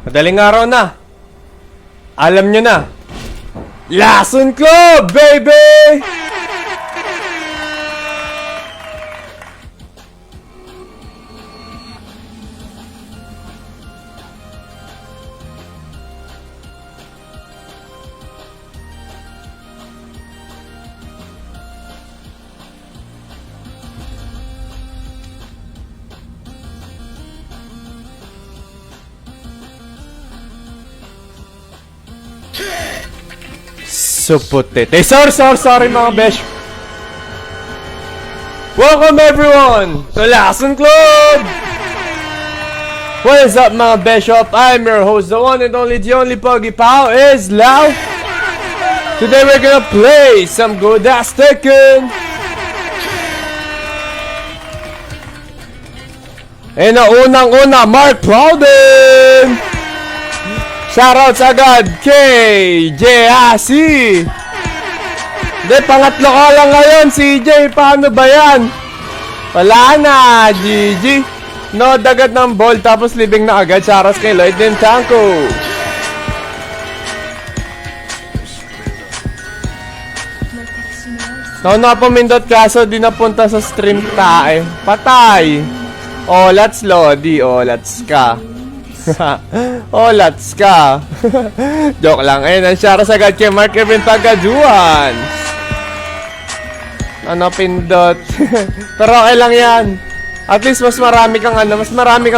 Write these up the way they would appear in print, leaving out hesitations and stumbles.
Madaling araw na. Alam nyo na. Lason Club, baby! Suputete. Sorry mga besh. Welcome everyone to Lason Club! What is up mga beshop? I'm your host, the one and only, the only Puggy Pao is Lau. Today we're gonna play some good ass Tekken. And unang-una, Mark Plowden! Shoutouts agad kay J.A.C. Hindi, pangatlo ka lang ngayon, CJ. Paano ba yan? Wala na, GG. No, dagat ng ball, tapos living na agad. Shoutouts kay Lloyd Nintanko. Nauna pumindot kaso di napunta sa stream tae. Patay. Oh, let's Lodi. Oh, let's ka. Oh, let's ka. Joke lang. Ayun, ang shara sagad kay Mark Kevin Tagaduan. Ano, pindot. Pero okay lang yan. At least mas marami kang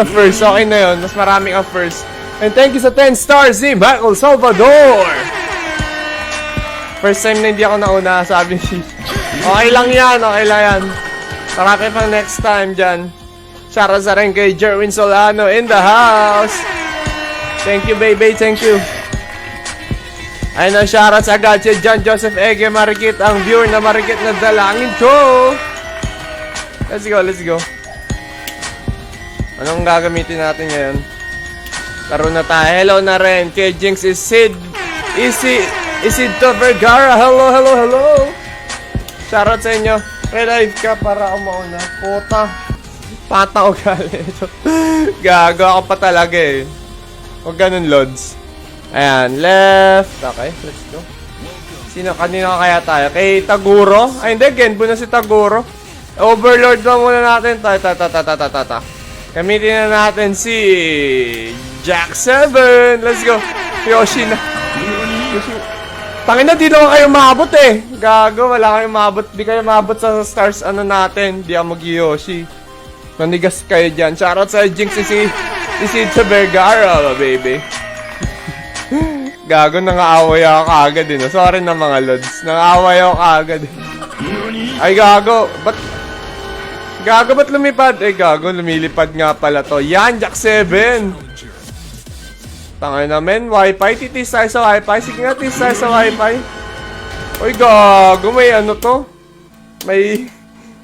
first. Okay na yun. Mas marami kang first. And thank you sa 10 stars si Michael Salvador. First time na hindi ako nauna, sabi si. Okay lang yan. Marami pang next time dyan. Shoutout sa rin kay Jerwin Solano in the house. Thank you, baby. Thank you. Ayun ang shoutouts agad si John Joseph Ege Marikit, ang viewer na Marikit na dalangin ko. Let's go. Anong gagamitin natin ngayon? Laro na tayo. Hello na rin kay Jinx Isidto Vergara. Hello. Shoutout sa inyo. Relive ka para umauna. Puta. Pata o gali ito. Gago ako pa talaga eh. Huwag ganun, Lods. Ayan, left. Okay, let's go. Kanina kaya tayo? Kay Taguro? Ay, hindi. Genbo na si Taguro. Overlord lang muna natin. Gamitin na natin si Jack 7. Let's go. Yoshi na. Tangin na, di naman kayo maabot eh. Gago, wala kayong maabot. Di kayo maabot sa stars natin. Di ako mag-Yoshi. Nanigas kayo dyan. Shoutout sa Jinx Isidto Vergara, baby. Gago, nangaaway ako kaagad eh. No? Sorry na mga lods. Nangaaway ako kaagad eh. Ay, gago. Ba't lumipad? Ay, gago. Lumilipad nga pala to. Yan, Jack 7. Tangay namin. Wi-Fi. Titis tayo sa Wi-Fi. Sige nga, titis tayo sa Wi-Fi. Ay, gago. May ano to? May...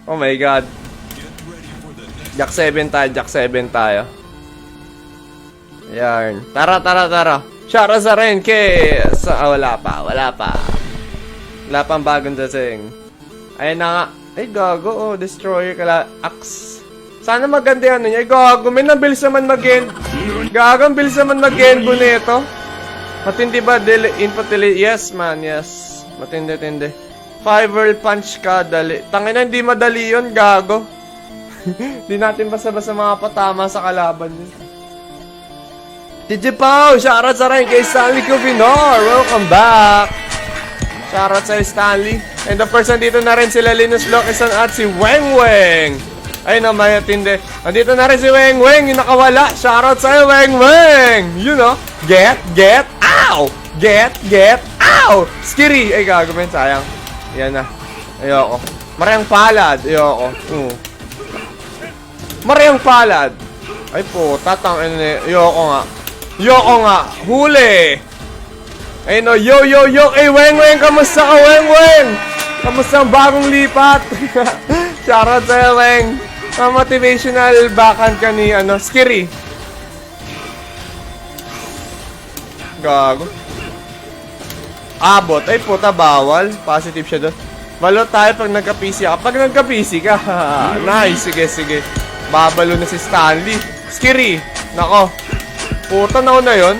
Oh my god. Jack 7 tayo. Ayan. Tara. Shoutout sa rin kay... wala pa. Wala pang bagong dating. Ayan na nga. Ay, gago. Oh, destroyer kala. Axe. Sana maganda yan niya. Ay, gago. May nabilis naman mag-end. Gago, ang bilis naman mag-endbo nito. Matindi ba? Input delay? Yes, man. Yes. Matindi. 5 world punch ka. Dali. Tangina, hindi madali yun. Gago. Di natin basta-basta makapatama sa kalaban yun. DJ Pao, shoutout sa rin kay Stanley Covinor. Welcome back. Shoutout sa Stanley. And the person dito na rin sila Linus Lokisan at si Weng. Ay na, may atindi. Andito na rin si Weng, yung nakawala. Shoutout sa Weng. You know, get, ow! Get, ow! Skiri! Ay, gagawin, sayang. Yan na. Ayoko. Marayang palad. Ayoko. Marayang palad. Ay po, tatang Yoko nga. Huli. Ay no, yo. Ay, Weng. Kamusta ka, Weng? Kamusta ang bagong lipat? Shoutout sa Weng. Motivational backhand ka ni, Skiri. Gago. Abot. Ay puta, bawal. Positive siya doon. Balo tayo pag nagka-PC ka. Pag nagka-PC ka, nice. Sige. Babalo na si Stanley. Skiri. Nako. Puta na yun.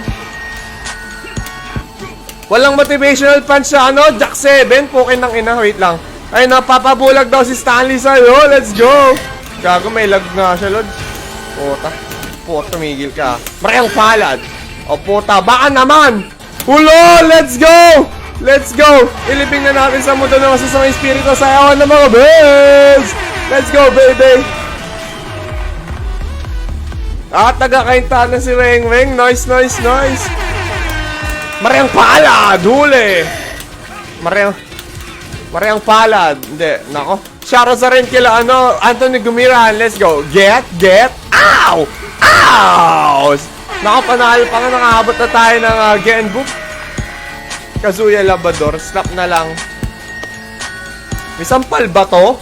Walang motivational punch sa ano, Jack 7. Pukin ng ina, wait lang. Ay, napapabulag daw si Stanley sa'yo. Let's go. Gago, may lag na siya, Lods. Puta. Puta, tumigil ka. Mariang palad. O puta, baka naman. Hulo, let's go. Let's go. Ilibing na natin sa mundo ng masasamang espiritu sa ayawan ng mga bells. Let's go, baby. At nagkakaintahan na si Weng Weng. Nice, nice, nice. Mariang palad. Huli. Mariang palad. Hindi, nako. Shoutout sa rin kila Anthony Gumiran. Let's go. Get. Ow! Ow! Nako, panalo pa nga. Nakahabot na tayo ng Genbook. Kazuya Labrador. Snap na lang. May sampal ba to?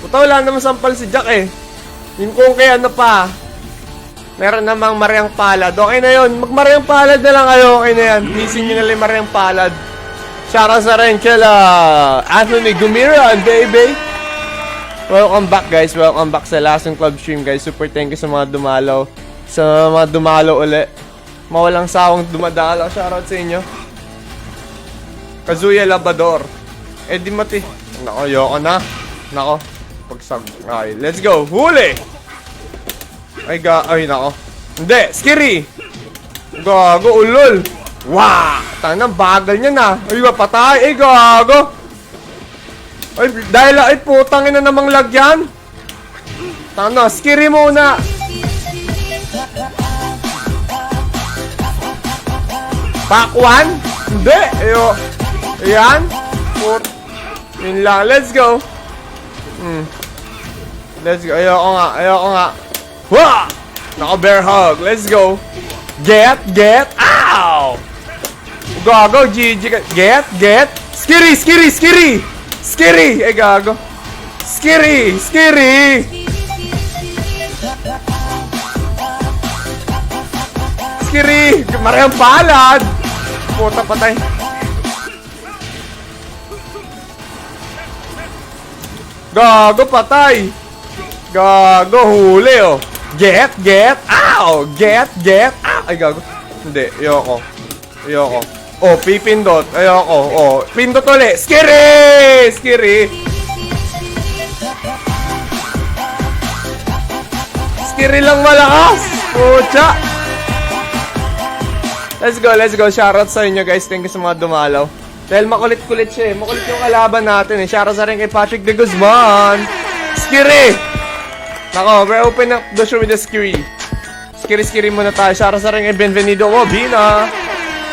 Puta, wala naman sampal si Jack eh. Yung kung kaya pa. Meron namang Mariang Palad. Okay na yun. Mag-Mariang Palad na lang kayo. Okay na yan. Missing nyo na lang Mariang Palad. Shoutout sa rin kila Anthony Gumiran, baby. Welcome back, guys. Welcome back sa Lasong Club stream, guys. Super thank you sa mga dumalaw. Sa mga dumalaw uli. Mawalang sawang dumadalaw. Shoutout sa inyo. Kazuya Labrador. Di mati. Nako, yoko na. Nako. Pagsag. Okay, let's go. Huli! Ay, nako. Hindi, Skiri! Gago, ulol! Wow! Tanang bagal niya na. Ay, patay. Ay, gago! Ay, dahil putang ina namang lagyan. Tano, Skiri muna! Pack 1? Hindi! Ayo. Ayan. Yun lang. Let's go. Let's go. Ayoko nga. Wah! Naka bear hug. Let's go. Get. Ow! Gago. GG. Get. Skiri. Ay, gago. Skiri. Mariang palad. Puta, patay. Gago, patay. Gago, huli oh. Get. Ow! Get. Ow! Ay, gago. Hindi, ayoko. Oh, pipindot. Ayoko. Oh, pindot ulit. Skiri. Skiri lang malakas. Pucha. Let's go. Shoutout sa inyo, guys. Thank you sa mga dumalaw. Dahil makulit-kulit siya eh. Makulit yung kalaban natin eh. Shoutout sa rin kay Patrick de Guzman. Skiri! Nako, we're open up the show with the Skiri. Skiri muna tayo. Shoutout sa rin kay Benvenido Bina.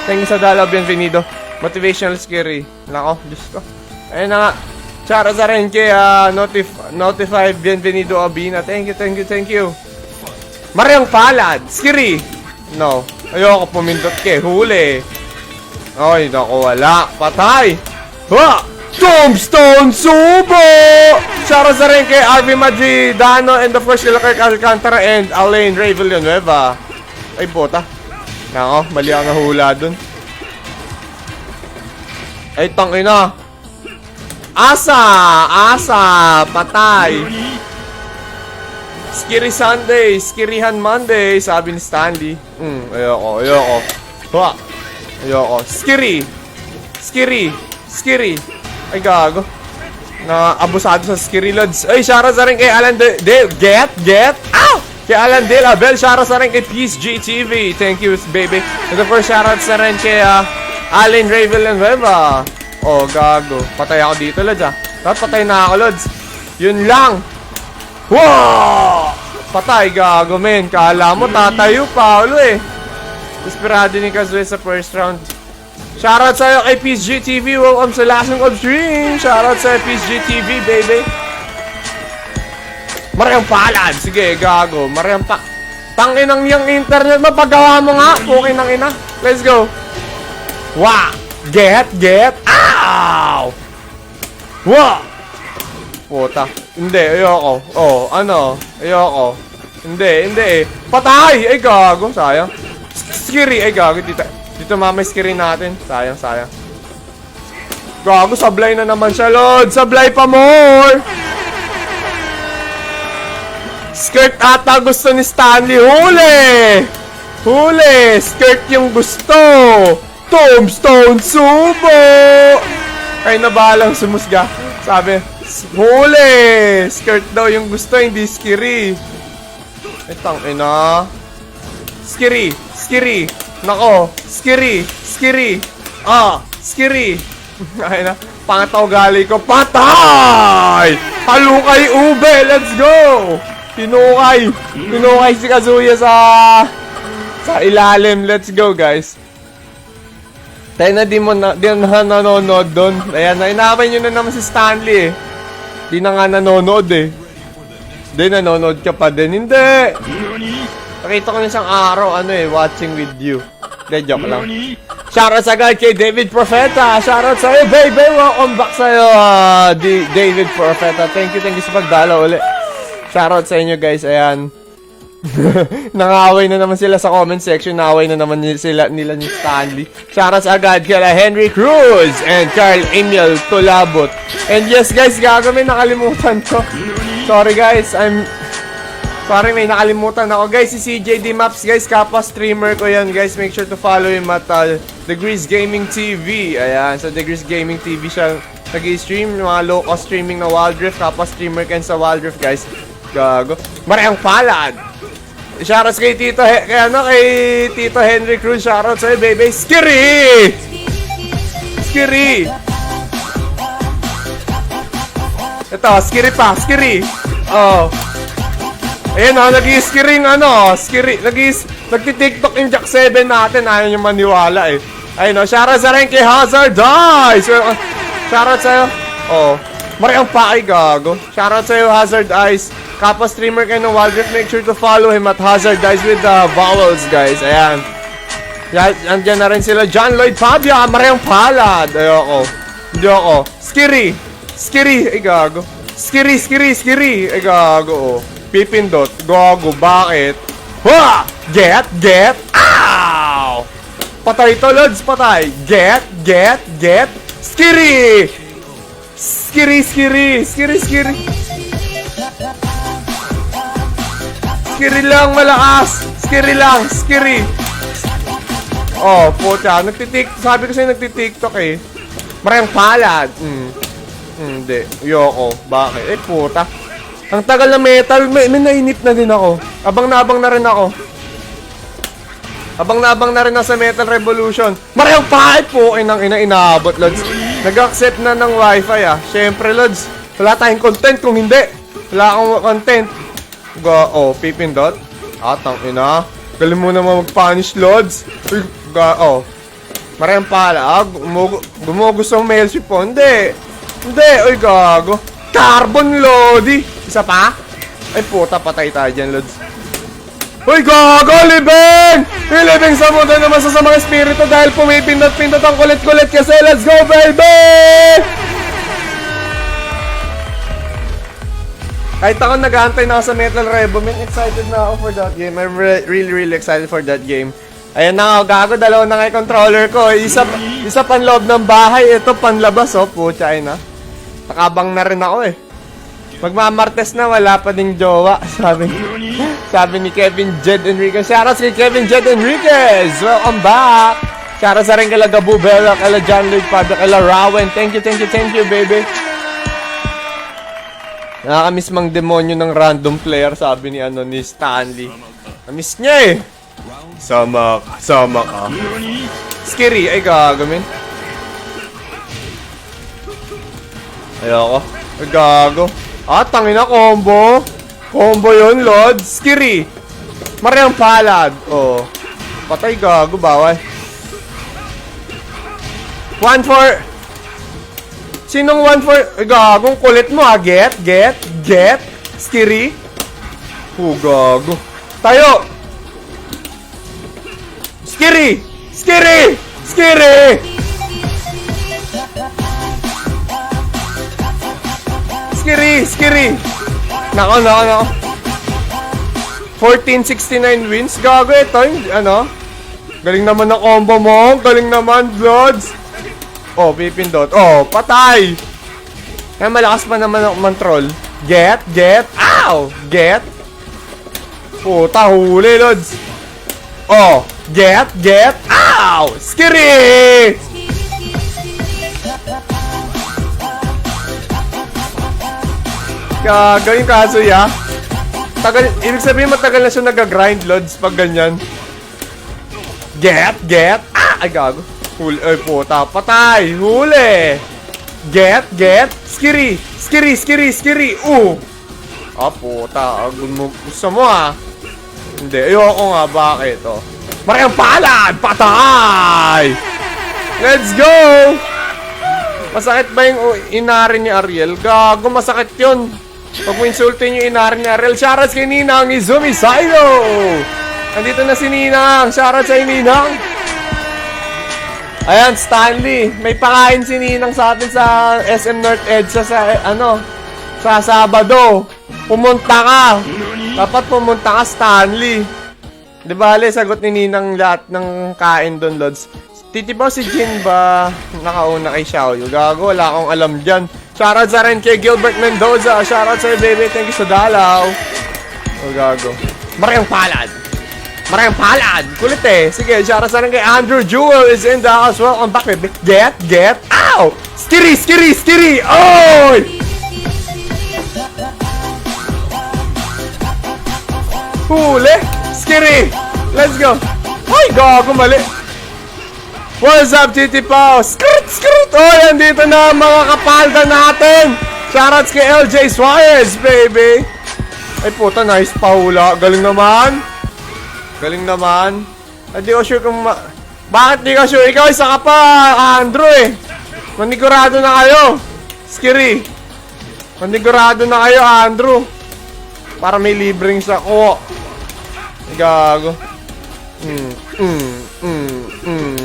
Thank you sa dalaw, Benvenido. Motivational Skiri. Nako, Diyos ko. Ayun na nga. Shoutout sa rin kay Notify Benvenido Bina. Thank you. Mariang palad. Skiri. No. Ayoko pumindot kay. Huli. Ay, naku, wala. Patay! Ha! Tombstone Subo! Shoutout sa rin kay RV Madridano and the first Kirk Alcantara and Alain Ray Villanueva. Ay, bota. Nako, mali ang nahula dun. Ay, tangina. Asa! Patay! Skiri Sunday, Skirihan Monday, sabi ni Stanley. Ayoko. Ha! Ayoko. Skiri. Ay, gago. Na-abusado sa Skiri Lods. Ay, shoutout sa rin kay Alan Dale. Get. Ow! Kay Alan Dale Abel. Shoutout sa rin kay Peace GTV. Thank you, baby. And of course, shoutout sa rin kay Allen Ray Villanueva. Oh, gago. Patay ako dito, Lods, Dapat patay na ako, Lods. Yun lang. Wow! Patay, gago, men. Kala mo, tatayo pa. Ulo eh. Desperado ni Kazuya sa first round. Shoutout sa'yo kay Peace GTV. Welcome sa Lasong of Stream. Shoutout sa'yo, Peace GTV, baby. Mariang palad. Sige, gago. Mariang pa... Tanginang yung internet mo. Paggawa mo nga. Okay nang ina. Let's go. Wow. Get. Ow! Wow. Puta. Hindi, ayoko. Oh, ano? Ayoko. Hindi. Patay! Ay, gago. Sayang. Skiri. Ay, gago. Dito mamay skiri natin. Sayang. Gago, sablay na naman siya, Lord. Sablay pa more. Skirt ata gusto ni Stanley. Huli! Huli! Skirt yung gusto! Tombstone sumo! Ay na balang sumusga. Sabi, huli! Skirt daw yung gusto, hindi skiri. Itang ina. Skiri! Skiri! Nako! Skiri! Skiri! Skiri! Ay na. Pangataw gali ko. Patay! Halukay ube! Let's go! Pinukay! Pinukay si Kazuya sa ilalim. Let's go, guys. Tayo na di na nanonood doon. Ayan na. Inaabay nyo na naman si Stanley eh. Di na nga nanonood eh. Di nanonood ka pa din. Hindi! Nakita ko na isang araw, watching with you. Hindi, joke lang. Shoutout agad kay David Profeta. Shoutout sa'yo, baby. Welcome back sa'yo, David Profeta. Thank you sa pagdala uli. Shoutout sa inyo, guys. Ayan. Nangaway na naman sila sa comment section. Nangaway na naman nila ni Stanley. Shoutout agad kay Henry Cruz and Carl Emil Tulabot. And yes, guys, gagawin nakalimutan ko. Sorry, guys. Sorry, may nakalimutan ako. Guys, si CJ D Maps, guys, kapwa streamer ko yan, guys. Make sure to follow him at Degrees Gaming TV. Ayan, sa Degrees Gaming TV siya nag-i-stream. Mga low-cost streaming na Wild Rift. Kapwa streamer ka sa Wild Rift, guys. Gago. Mariang palad. Shoutouts kay kay Tito Henry Cruz. Shoutouts sa'yo, baby. Skiri! Skiri! Ito, skiri pa. Skiri! Oh. Ayan o, nag-i-skiring nagti-tiktok yung Jack 7 natin. Ayaw nyo maniwala eh. Ayun o, shoutout sa rin kay Hazard Eyes. Shoutout sa'yo. Oh, mariang pa ay gago. Shoutout sa'yo, Hazard Eyes. Kapwa streamer kayo ng Wild Rift. Make sure to follow him at Hazard Eyes with the vowels, guys. Ayan. Andyan na rin sila. John Lloyd Fabia. Mariang palad. Ayoko. Hindi ako. Skiri. Skiri. Ay gago. Skiri. Ay gago. Oh. Pipindot. Gago. Bakit? Ha! Get. Ow! Patay to, Lods. Patay. Get. Skiri! Skiri. Skiri lang, malakas. Skiri. Oh, puta. Sabi ko sa'yo nagtitiktok eh. Maraming palad. Hindi. Yoko. Bakit? Eh, puta. Ang tagal na metal, may nainip na din ako. Abang na rin ako. Abang na rin ako sa Metal Revolution. Marayang pahit po. Inang inaabot, Lods. Nag-accept na ng wifi ah. Syempre, Lods. Wala tayong content kung hindi. Wala akong content. Pipindot. Tangina. Galing mo naman mag-punish, Lods. Marayang pala. Gusto mong mail ship po. Hindi. Uy, gago. Carbon Lodi. Isa pa? Ay puta, patay tayo dyan, Lods. Uy, gago! Libing! Ilibing sa mundo naman sa mga espiritu dahil pumipindot-pindot ang kulit-kulit kasi. Let's go, baby! Kahit ako nag-aantay na ako sa Metal Revolution, excited na ako for that game. I'm really excited for that game. Ayan na nga, gago, dalawa na nga yung controller ko. Isa panloob ng bahay, ito panlabas, pucha, na. Nakabang na rin ako eh. Magmamartes na, wala pa ding jowa. Sabi ni Kevin Jed Enriquez. Shoutouts kay Kevin Jed Enriquez. Welcome back. Shoutouts sa rin kay Gabu Bella, kay John Lloyd Padre, kay Rawen. Thank you, baby. Nakakamiss mang demonyo ng random player, sabi ni Stanley. Namiss niya eh. Sama ka. Skiri, ay gagamin. Ayoko. Ay gago. Tangina, combo. Combo yun, Lord. Skiri. Mariang palad. Patay, gago, bawal. 1-4. Sinong 1-4? Ay, gagong kulit mo, ha? Get. Skiri. Gago. Tayo. Skiri. Skiri. Nako. 1469 wins. Gago ito. Galing naman na combo mo. Galing naman, Bloods. Pipindot. Patay. Kaya malakas pa naman ang control. Get. Ow! Get. Puta, huli, Lods. Oh, get, ow! Skiri! Gagawin kaso ya. Tagal, ibig sabihin matagal na siya nag-grind, Lods, pag ganyan. Get, ay gago. Huli, ay puta, patay, huli. Get, skiri, ah puta, gusto mo ah. Hindi, ayoko nga, bakit oh. Maraming palad, patay. Let's go. Masakit ba yung inari ni Ariel? Gago, masakit yun. Pag mo insultin yung inari ni Ariel, shoutout kay Ninang Izumi Saido! Nandito na si Ninang. Shoutout sa Ninang. Ayan, Stanley. May pakain si Ninang sa atin sa SM North Edge sa Sabado. Pumunta ka. Dapat pumunta ka, Stanley. Di bale, sagot ni Ninang lahat ng kain doon, Lods. Titibaw si Jin ba nakauna kay Xiaoyu? Gago, wala akong alam dyan. Shoutout sa rin kay Gilbert Mendoza. Shoutout sa baby. Thank you sa dalaw. Oh, gago. Maraming palad. Kulit eh. Sige, shoutout sa rin kay Andrew Jewel is in the house. Welcome back, baby. Get, ow! Skiri! Oy! Huli! Skiri! Let's go! Ay, gago, mali. What's up, Titi Pao? Skrt! Oh, yan dito na mga kapalda natin. Shoutouts kay LJ Suarez, baby. Ay puta, nice pahula. Galing naman. Ay, di ko sure kung bakit di ka sure? Ikaw isa ka pa, Andrew eh. Manigurado na kayo. Skiri. Manigurado na kayo, Andrew. Para may libreng sako. Gago.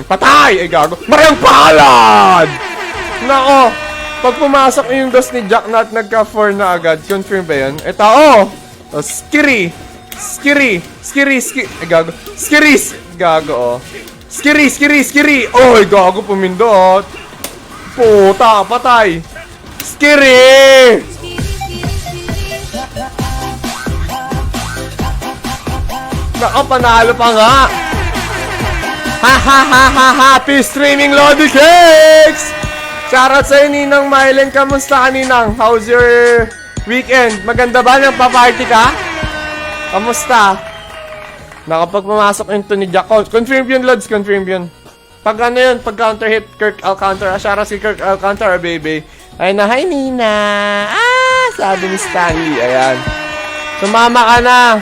Patay! Ay gago. Maraming palad! Nako. Pag pumasok yung dos ni Jack Nut, nagka-4 na agad. Confirm ba yan? Ito, oh! Skiri! Ay gago. Skiris! Gago, oh. Skiri! Oy, gago, pumindot. Puta, patay. Skiri! Nako, panalo pa nga. Happy streaming, Lodi Cakes! Shoutout sa'yo, Ninang Mylen. Kamusta ka, Ninang? How's your weekend? Maganda ba? Nagpa-party ka? Kamusta? Nakapag pumasok yung to ni Jack. Confirm yun, Lods. Confirm yun. Pag ano yun, pag counter hit, Kirk Alcantara. Shoutout si Kirk Alcantara, baby. Ayun na, hi, Nina. Sabi ni Stanley. Ayan. Sumama ka na.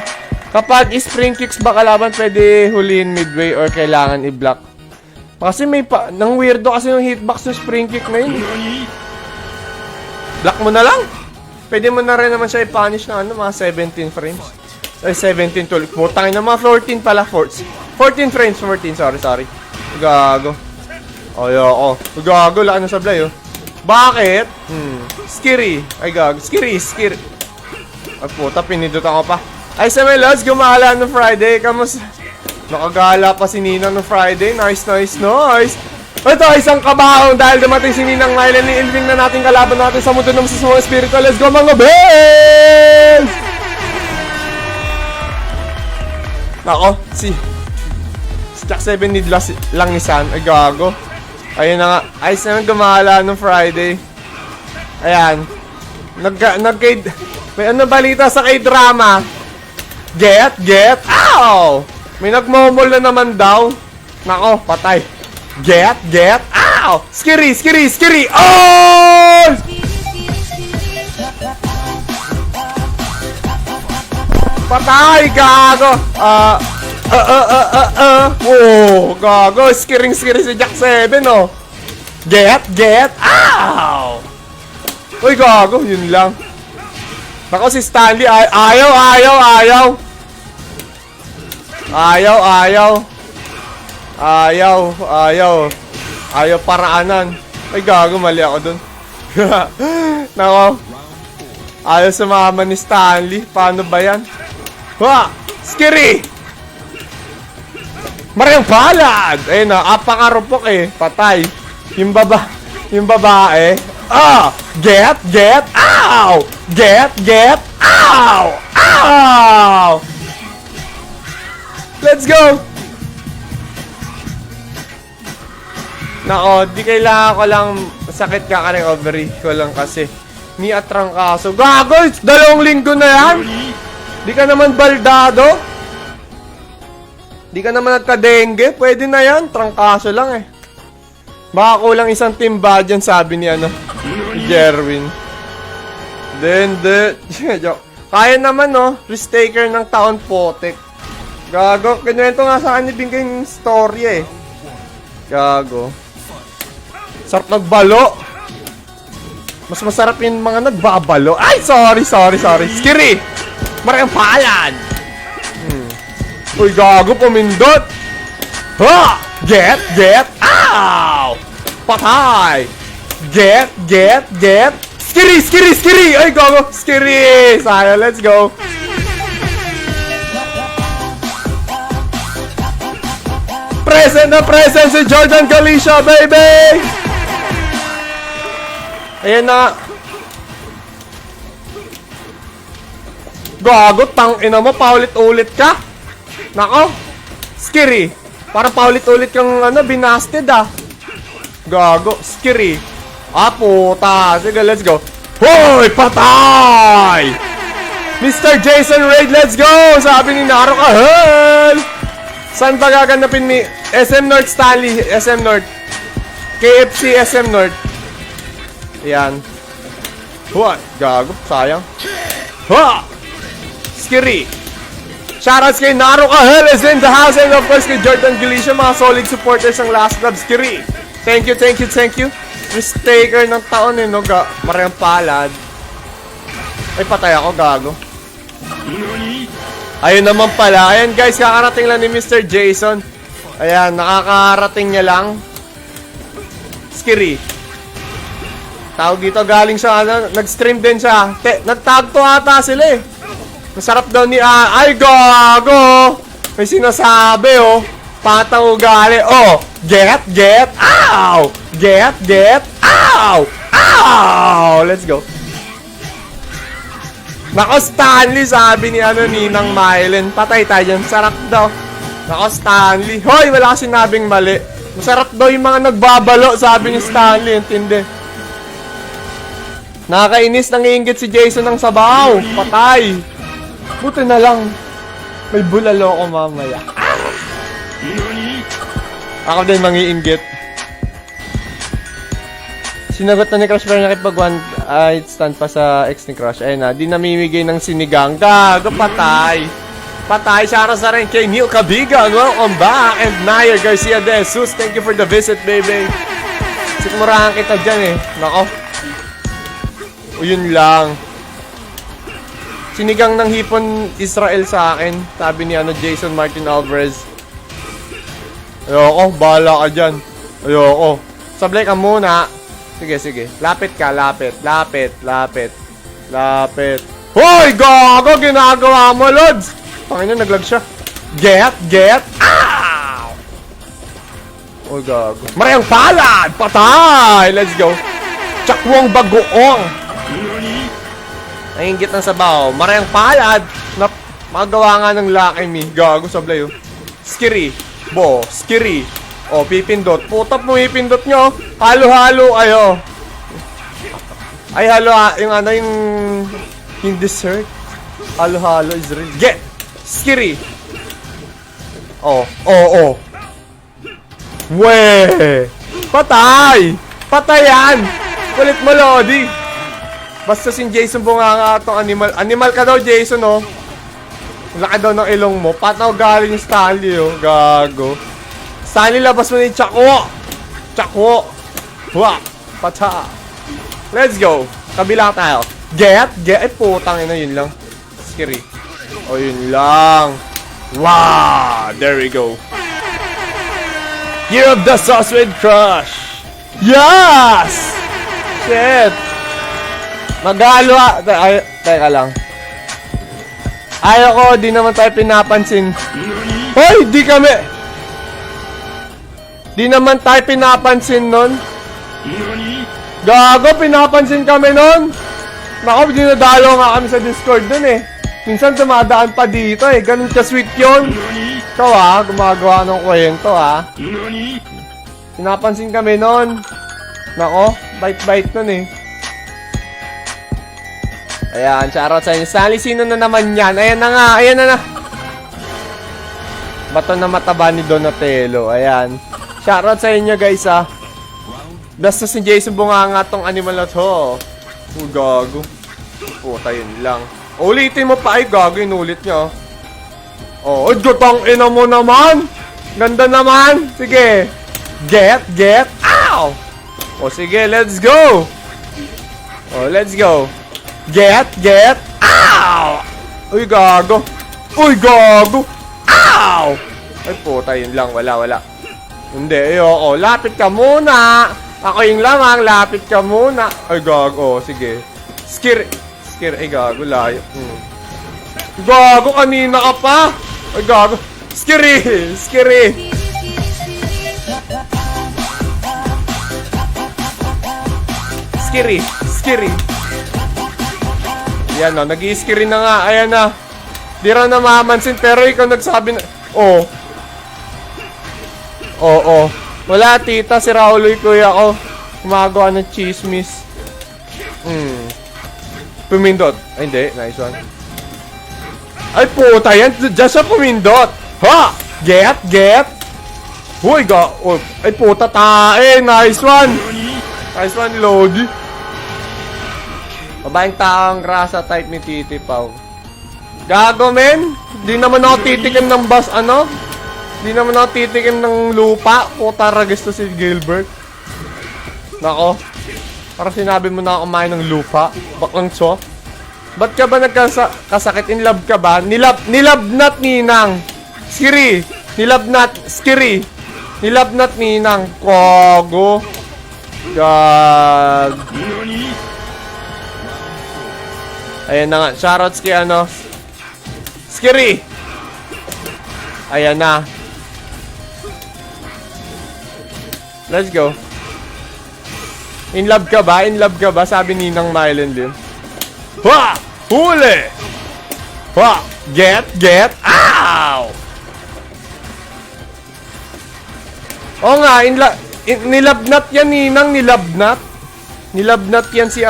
Kapag spring kicks ba kalaban, pwede huliin midway or kailangan i-block. Kasi may nang weirdo kasi yung hitbox ng spring kick na yun. Block mo na lang. Pwede mo na rin naman siya i-punish ng mga 17 frames. Ay, 17 to. Putangin na mga 14 pala. 14 frames, 14. Sorry. Gago. Ayoko. Gago, laki na sablay, oh. Bakit? Skiri. Ay, gago. Skiri. Ay, puta, pinindot ako pa. Ay, sa my lods, gumala ng Friday. Kamusta? Nakagala pa si Ninang ng Friday. Nice. Ito, isang kabaong dahil dumating si Ninang Mylen. Ni-ilving na natin kalaban natin sa mundo ng mga spiritual. Let's go, mga bells! Nako, si Jack 7 need langisan. Ay, gago. Ayun na nga. Ayos naman gumala ng Friday. Ayan. May ano balita sa K-drama? Get, ow! May nagmomol na naman daw. Nako, patay. Get, ow! Skiri! Oh! Patay, gago! Oh, gago. Skiri si Jack 7, oh. Get, ow! Uy, gago. Yun lang. Nako, si Stanley. Ayaw. Ayaw paraanan. Ay, gago, mali ako dun. Nako. Ayaw sumama ni Stanley. Paano ba yan? Ha! Skiri! Maraming palad! Ayun na, apakarupok eh. Patay. Yung babae. Get, ow! Get, ow! Let's go! Nako, di kailangan ko lang sakit ka rin ovary ko lang kasi. Ni atrangkaso. Gago! 2 linggo na yan! Di ka naman baldado? Di ka naman nagka-dengue? Pwede na yan. Trangkaso lang eh. Baka kulang isang timba dyan, sabi ni ano, Jerwin. Then, kaya naman no, risk taker ng taon potek. Gago, kinuwento nga sa akin ni Bingka yung story eh. Gago. Sarap nagbalo. Mas masarap yung mga nagbabalo. Ay, sorry. Skiri! Maraming palad! Uy, gago, pumindot! Ha! Get! Ow! Patay! Get! Skiri! Ay, gago! Skiri! Saya, let's go! Present si Jordan Galicia, baby! Ayan na. Gago, tangina mo, paulit-ulit ka. Nako. Skiri. Para paulit-ulit kang binasted ah. Gago, skiri. Ah, puta. Sige, let's go. Hoy, patay! Mr. Jason Raid, let's go! Sabi ni Naro Kahel. Saan ba gaganapin ni SM North Stanley? SM North. KFC SM North. Yan. What? Gago. Sayang. Ha! Skiri. Shoutouts kay Naro Kahel is in the house. And of course kay Jordan Galicia. Mga solid supporters ng Last Club. Skiri. Thank you. Risk taker ng taon eh. No? Maraming palad. Ay, patay ako. Gago. Ayun naman pala. Ayan guys. Kakarating lang ni Mr. Jason. Ayan. Nakakarating niya lang. Skiri. Tawag dito, galing siya, nag-stream din siya. Nag-tag to ata sila eh. Masarap daw ni, ay gago! May sinasabi oh. Patang ugali, oh. Get, ow! Get, ow! Ow! Let's go. Nako, Stanley, sabi ni Ninang Mylen. Patay tayo dyan, sarap daw. Nako, Stanley. Hoy, wala sinabing mali. Masarap daw yung mga nagbabalo, sabi ni Stanley. Intindi. Nakakainis, nangiinggit si Jason ng sabaw. Patay. Buti na lang. May bulalo ko mamaya. Ako din mangiinggit. Sinagot na ni Crush pero nakipag one stand pa sa ex ni Crush. Ayun na, di namimigay ng sinigang. Gago, patay. Patay, Shara sa rin kay Neil Cabigan. Welcome back. And Nair Garcia de Jesus, thank you for the visit, baby. Sikmurahan kita dyan eh. Nako. O yun lang. Sinigang ng hipon Israel sa akin. Sabi ni Jason Martin Alvarez. Ayoko, bahala ka dyan. Ayoko. Sablay ka muna. Sige. Lapit ka, lapit. Hoy, gago! Ginagawa mo, Lods! Panginoon, naglag siya. Get! Ow! Oh, gago. Marayang palad! Patay! Let's go. Chakwong bagoong. Nainggit ng sabaw. Marayang palad na magawa nga ng Lucky Me. Gago, sablay oh. Skiri. Skiri. O, pipindot. Putap mo ipindot nyo. Halo-halo kayo. Ay, halo yung dessert. Halo-halo is real. Get! Skiri. Oh. Weh! Patay! Patayan! Kulit mo, Lodi. Basta si Jason bunganga itong animal. Animal ka daw, Jason, oh. Laki daw ng ilong mo. Pataw galing yung Stanley, oh. Gago. Stanley, labas mo na yung Chakwo. Huwag. Pata. Let's go. Kabila tayo. Get. Ay, putang ina, yun lang. Skiri. O, yun lang. Wow. There we go. Year of the Sauce with Crush. Yes! Shit. Magalo teka lang. Ayoko, di naman tayo pinapansin. Hoy, di naman tayo pinapansin nun. Gago, pinapansin kami nun. Nako, dinadalo nga kami sa Discord dun eh. Minsan dumadaan pa dito eh. Ganun ka sweet yun. Ikaw gumagawa ng kwento Pinapansin kami nun. Nako, bite-bite nun eh. Ayan, shoutout sa inyo. Stanley, sino na naman yan? Ayan na nga, ayan na. Bato na mataba ni Donatello. Ayan. Shoutout sa inyo guys ah. Basta si Jason Bunganga tong animal na to. Gago. Puta yun lang. Ulitin mo pa ay gago, inulit nyo. Oh, gutang ina mo naman. Ganda naman. Sige. Get. Ow! O sige, let's go. Oh, let's go. Get. Ow! Uy, gago. Ow! Ay, puta, yun lang. Wala. Hindi, ayoko. Lapit ka muna. Ako yung lamang. Lapit ka muna. Ay, gago. Sige. Skir. Ay, gago. Layo. Gago, kanina ka pa. Ay, gago. Skiri. Yan o, nag-i-skiri na nga. Ayan na. Di raw na mamansin, pero ikaw nagsabi na... Oo. Wala, tita. Si Rauloy, kuya ko. Gumagawa ng chismis. Pumindot. Ay, hindi. Nice one. Ay, puta yan. Diyan siya pumindot. Ha! Get. Uy, ay, puta, tae. Nice one, Lodi. Babaeng taong rasa type ni Titi Pau. Gago, men. Di naman ako titikim ng Di naman ako titikim ng lupa. Puta, ragis to si Gilbert. Nako. Para sinabi mo na kumain ng lupa. Baklang so. Ba't ka ba nagkasakit? In love ka ba? Nilabnat ninang. Skiri. Nilabnat ninang. Kogo. God. Ayan na nga. Shoutouts kay Skiri. Ayan na. Let's go. In love ka ba? Sabi ni Nang Mylen din. Ha! Huli! Ha! Get! Ow! Oo nga, nilabnat yan, Ninang. Nilabnat yan si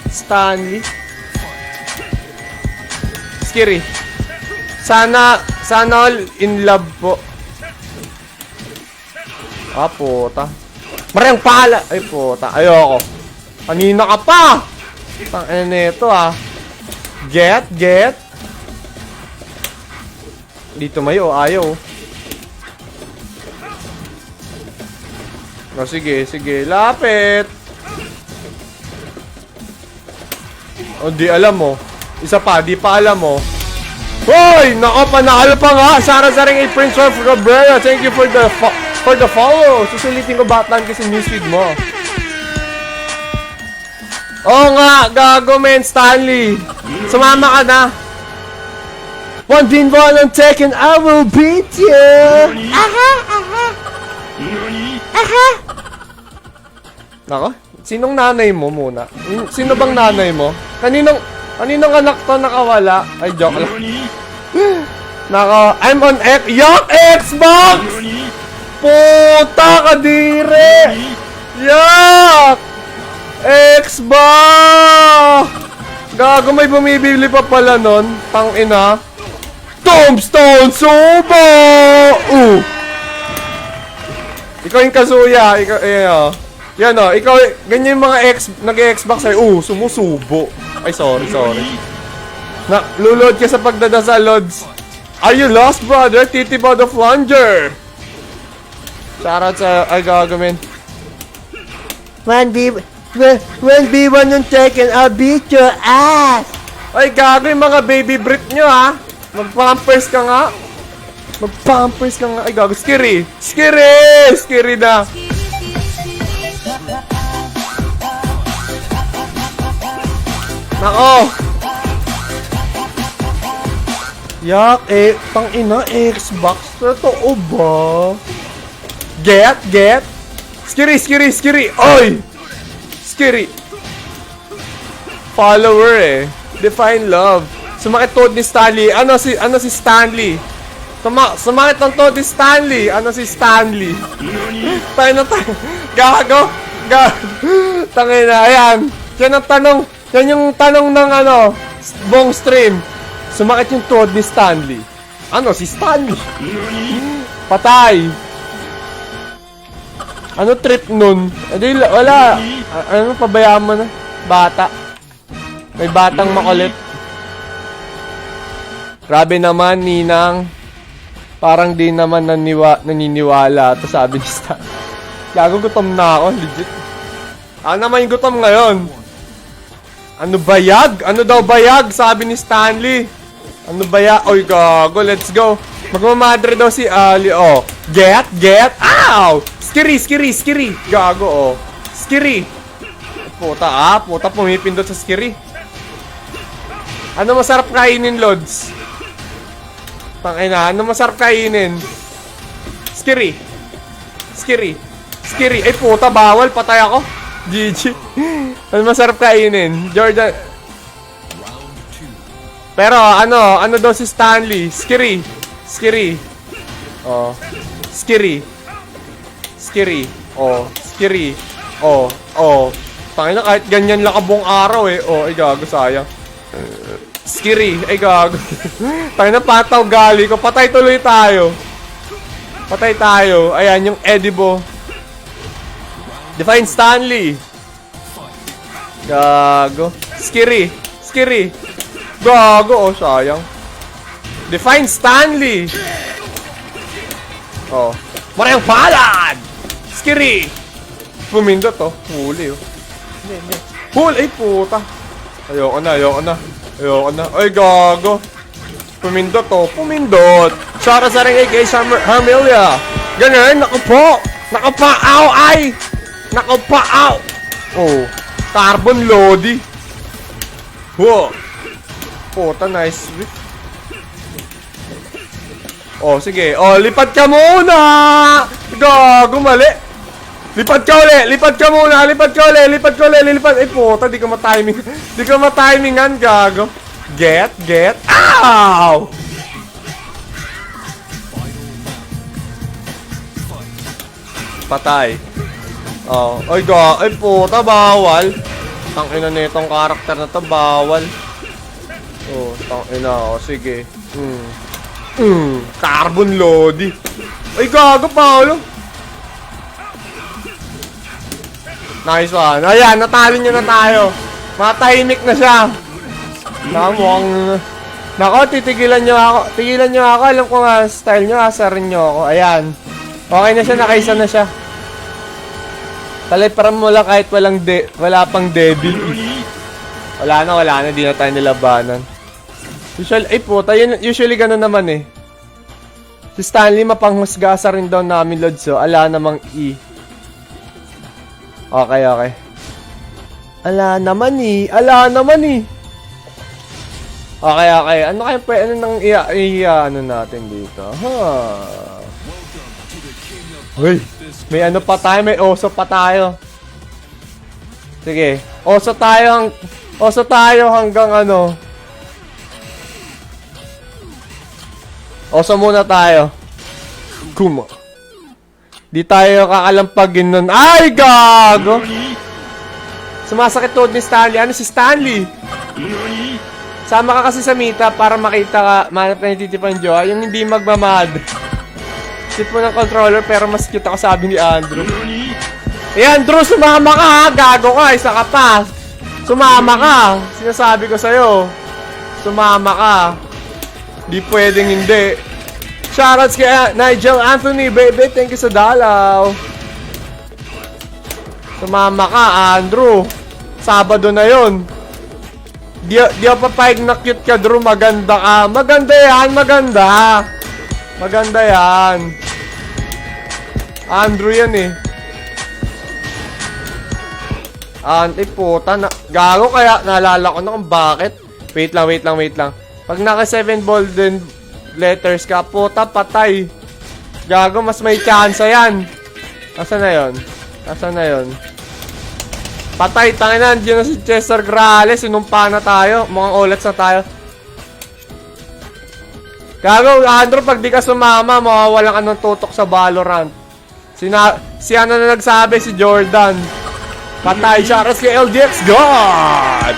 Stanley. Skiri. Sana all in love po. Ah, puta. Marang pala. Ay, puta. Ayoko. Kanina ka pa. Tangina nito Get. Dito mayo, ayaw. No, sige. Lapit. O, di alam mo. Isa pa, di pa alam mo. Hoy! Nako, panalo pa nga. Sara-saring 8 Prince of Cabrera. Thank you for the follow. Susulitin ko batlan kasi newsfeed mo. Oo nga, gago men, Stanley. Sumama ka na. 1v1 on Tekken, I will beat you. Nako, sinong nanay mo muna? Sino bang nanay mo? Kaninong anak to nakawala? Ay, joke lang. Nako, I'm on Xbox! Puta kadire! Yak! Xbox! Gago, may bumibili pa pala nun. Tangina. Tombstone Subo! Ikaw yung Kazuya. Yan ikaw, ganyan yung mga nag-Xbox ay, sumusubo. Ay, sorry. Lulod ka sa pagdadasal, Lods. Are you lost, brother? Titi ba the flanger? Shoutout sa, ay, gagawin. 1v1 yung Tekken, I'll beat your ass. Ay, gago yung mga baby brick nyo, Mag-pampers ka nga. Ay, gago. Skiri na. Nako. Yak, tangina, Xbox. Totoo ba? Get. Skiri. Oy! Skiri. Follower Define love. Sumakit toad ni Stanley. Ano si Stanley? Sumakit ng todo si Stanley. Ano si Stanley? Tayo na tayo. Gago. Tangin na. Ayan. Yan ang tanong. Yan yung tanong ng ano, buong stream. Sumakit yung todo ni Stanley. Ano si Stanley? Patay. Ano trip nun? Edi, wala. Ano, pabayaan mo na? Bata. May batang makulit. Grabe naman, Ninang. Parang di naman naniniwala. Ito sabi ni Stan. Gago, gutom na ako. Legit. Ano naman yung gutom ngayon? Ano bayag? Ano daw bayag? Sabi ni Stanley. Ano bayag? Oy, gago. Let's go. Magmamadre daw si Ali. Oh. Get. Ow! Skiri. Gago, oh. Skiri. Puta, pumipindot sa skiri. Ano masarap kainin, Lods? Tangina, ano masarap kainin? Skiri. Ay, puta, bawal. Patay ako. GG. Ano masarap kainin? Jordan. Pero, ano daw si Stanley? Skiri. Oh. Skiri. Oh. Tangina, kahit ganyan lang buong araw eh. Oh, ay gago, sayang. Skiri, ay gago. Tangina, pataw gali ko. Patay tuloy tayo. Ayan, yung Edibo. Define Stanley. Gago. Skiri. Gago, oh, sayang. Define Stanley. Oh. Marayang palad! Skiri! Pumindot, oh. Huli, oh. Huli, ay, puta. Ayoko na. Ay, gago. Pumindot, oh. Sara sa ring AK Hermelia. Ganun, nakapaaw, ay! Nakapaaw! Oh. Carbon Lodi. Wow. Puta, nice. Oh, sige. Oh, lipat ka muna! Gago, mali. Lipat ka muna. Ay, puta, di ka matimingan, gago. Get. Ow! Patay. Oh, ay, ay, puta, bawal. Tangina nitong karakter na to, bawal. Oh, tangina, oh, sige. Carbon Lodi. Ay, gago, Paolo. Nice one. Ayan, natalo nyo na tayo. Matahimik na siya. Nako, tigilan nyo ako. Alam ko nga, style nyo, asarin nyo ako. Ayan. Okay na siya, nakaisa na siya. Taliparan mo lang kahit wala pang devil. Wala na, di na tayo nilabanan. Usually gano'n naman eh. Si Stanley mapanghusgasa rin daw namin, Lodso. Ala namang E. Okay. Ala naman eh. Okay. Ano nang ano natin dito? Uy, may ano pa tayo, may oso pa tayo. Sige, oso tayo hanggang ano. Oso muna tayo. Kuma. Di tayo kakalampagin nun. Ay, gago! Sumasakit tuod ni Stanley. Ano si Stanley? Sama ka kasi sa meetup para makita ka, manap na nititipan Joa, yung hindi magmamad. Sit mo ng controller pero mas cute ako, sabi ni Andrew. Eh, Andrew, sumama ka ha! Gago ka, isa ka pa! Sumama ka! Sinasabi ko sa'yo. Sumama ka. Di pwedeng hindi. Shoutouts kay Nigel Anthony, baby. Thank you sa dalaw. Sumama ka, Andrew. Sabado na yon. Di ako papayag na cute ka, Drew. Maganda ka. Maganda yan, maganda. Maganda yan. Andrew yan eh. Puta. Gago kaya. Naalala ko na kung bakit. Wait lang. Pag naka 7 golden letters ka, puta, patay. Gago, mas may chance yan. Nasaan na yun? Patay, tangina. Diyan na si Chester Grales. Sinumpa na tayo. Mukhang ulats na tayo. Gago, Andrew, pag di ka sumama, mawawalan ka ng tutok sa Valorant. Si ano na nagsabi, si Jordan. Patay siya kasi LDX God!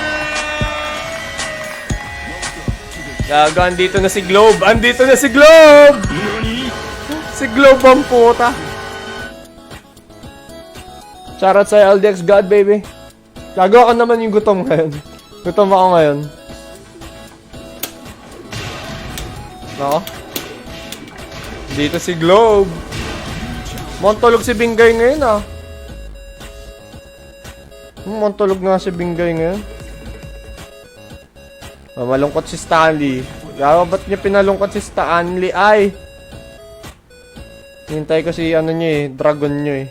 Gago, andito na si Globe. Andito na si Globe! Si Globe ang puta. Shoutout sa LDX God, baby. Gago, ako naman yung gutom ngayon. Gutom ako ngayon. No? Dito si Globe. Montulog si Bingay ngayon ah. Montulog nga si Bingay ngayon. Malungkot si Stanley. Gawa, ba't niya pinalungkot si Stanley? Ay! Hintay ko si ano niya eh, dragon niya eh.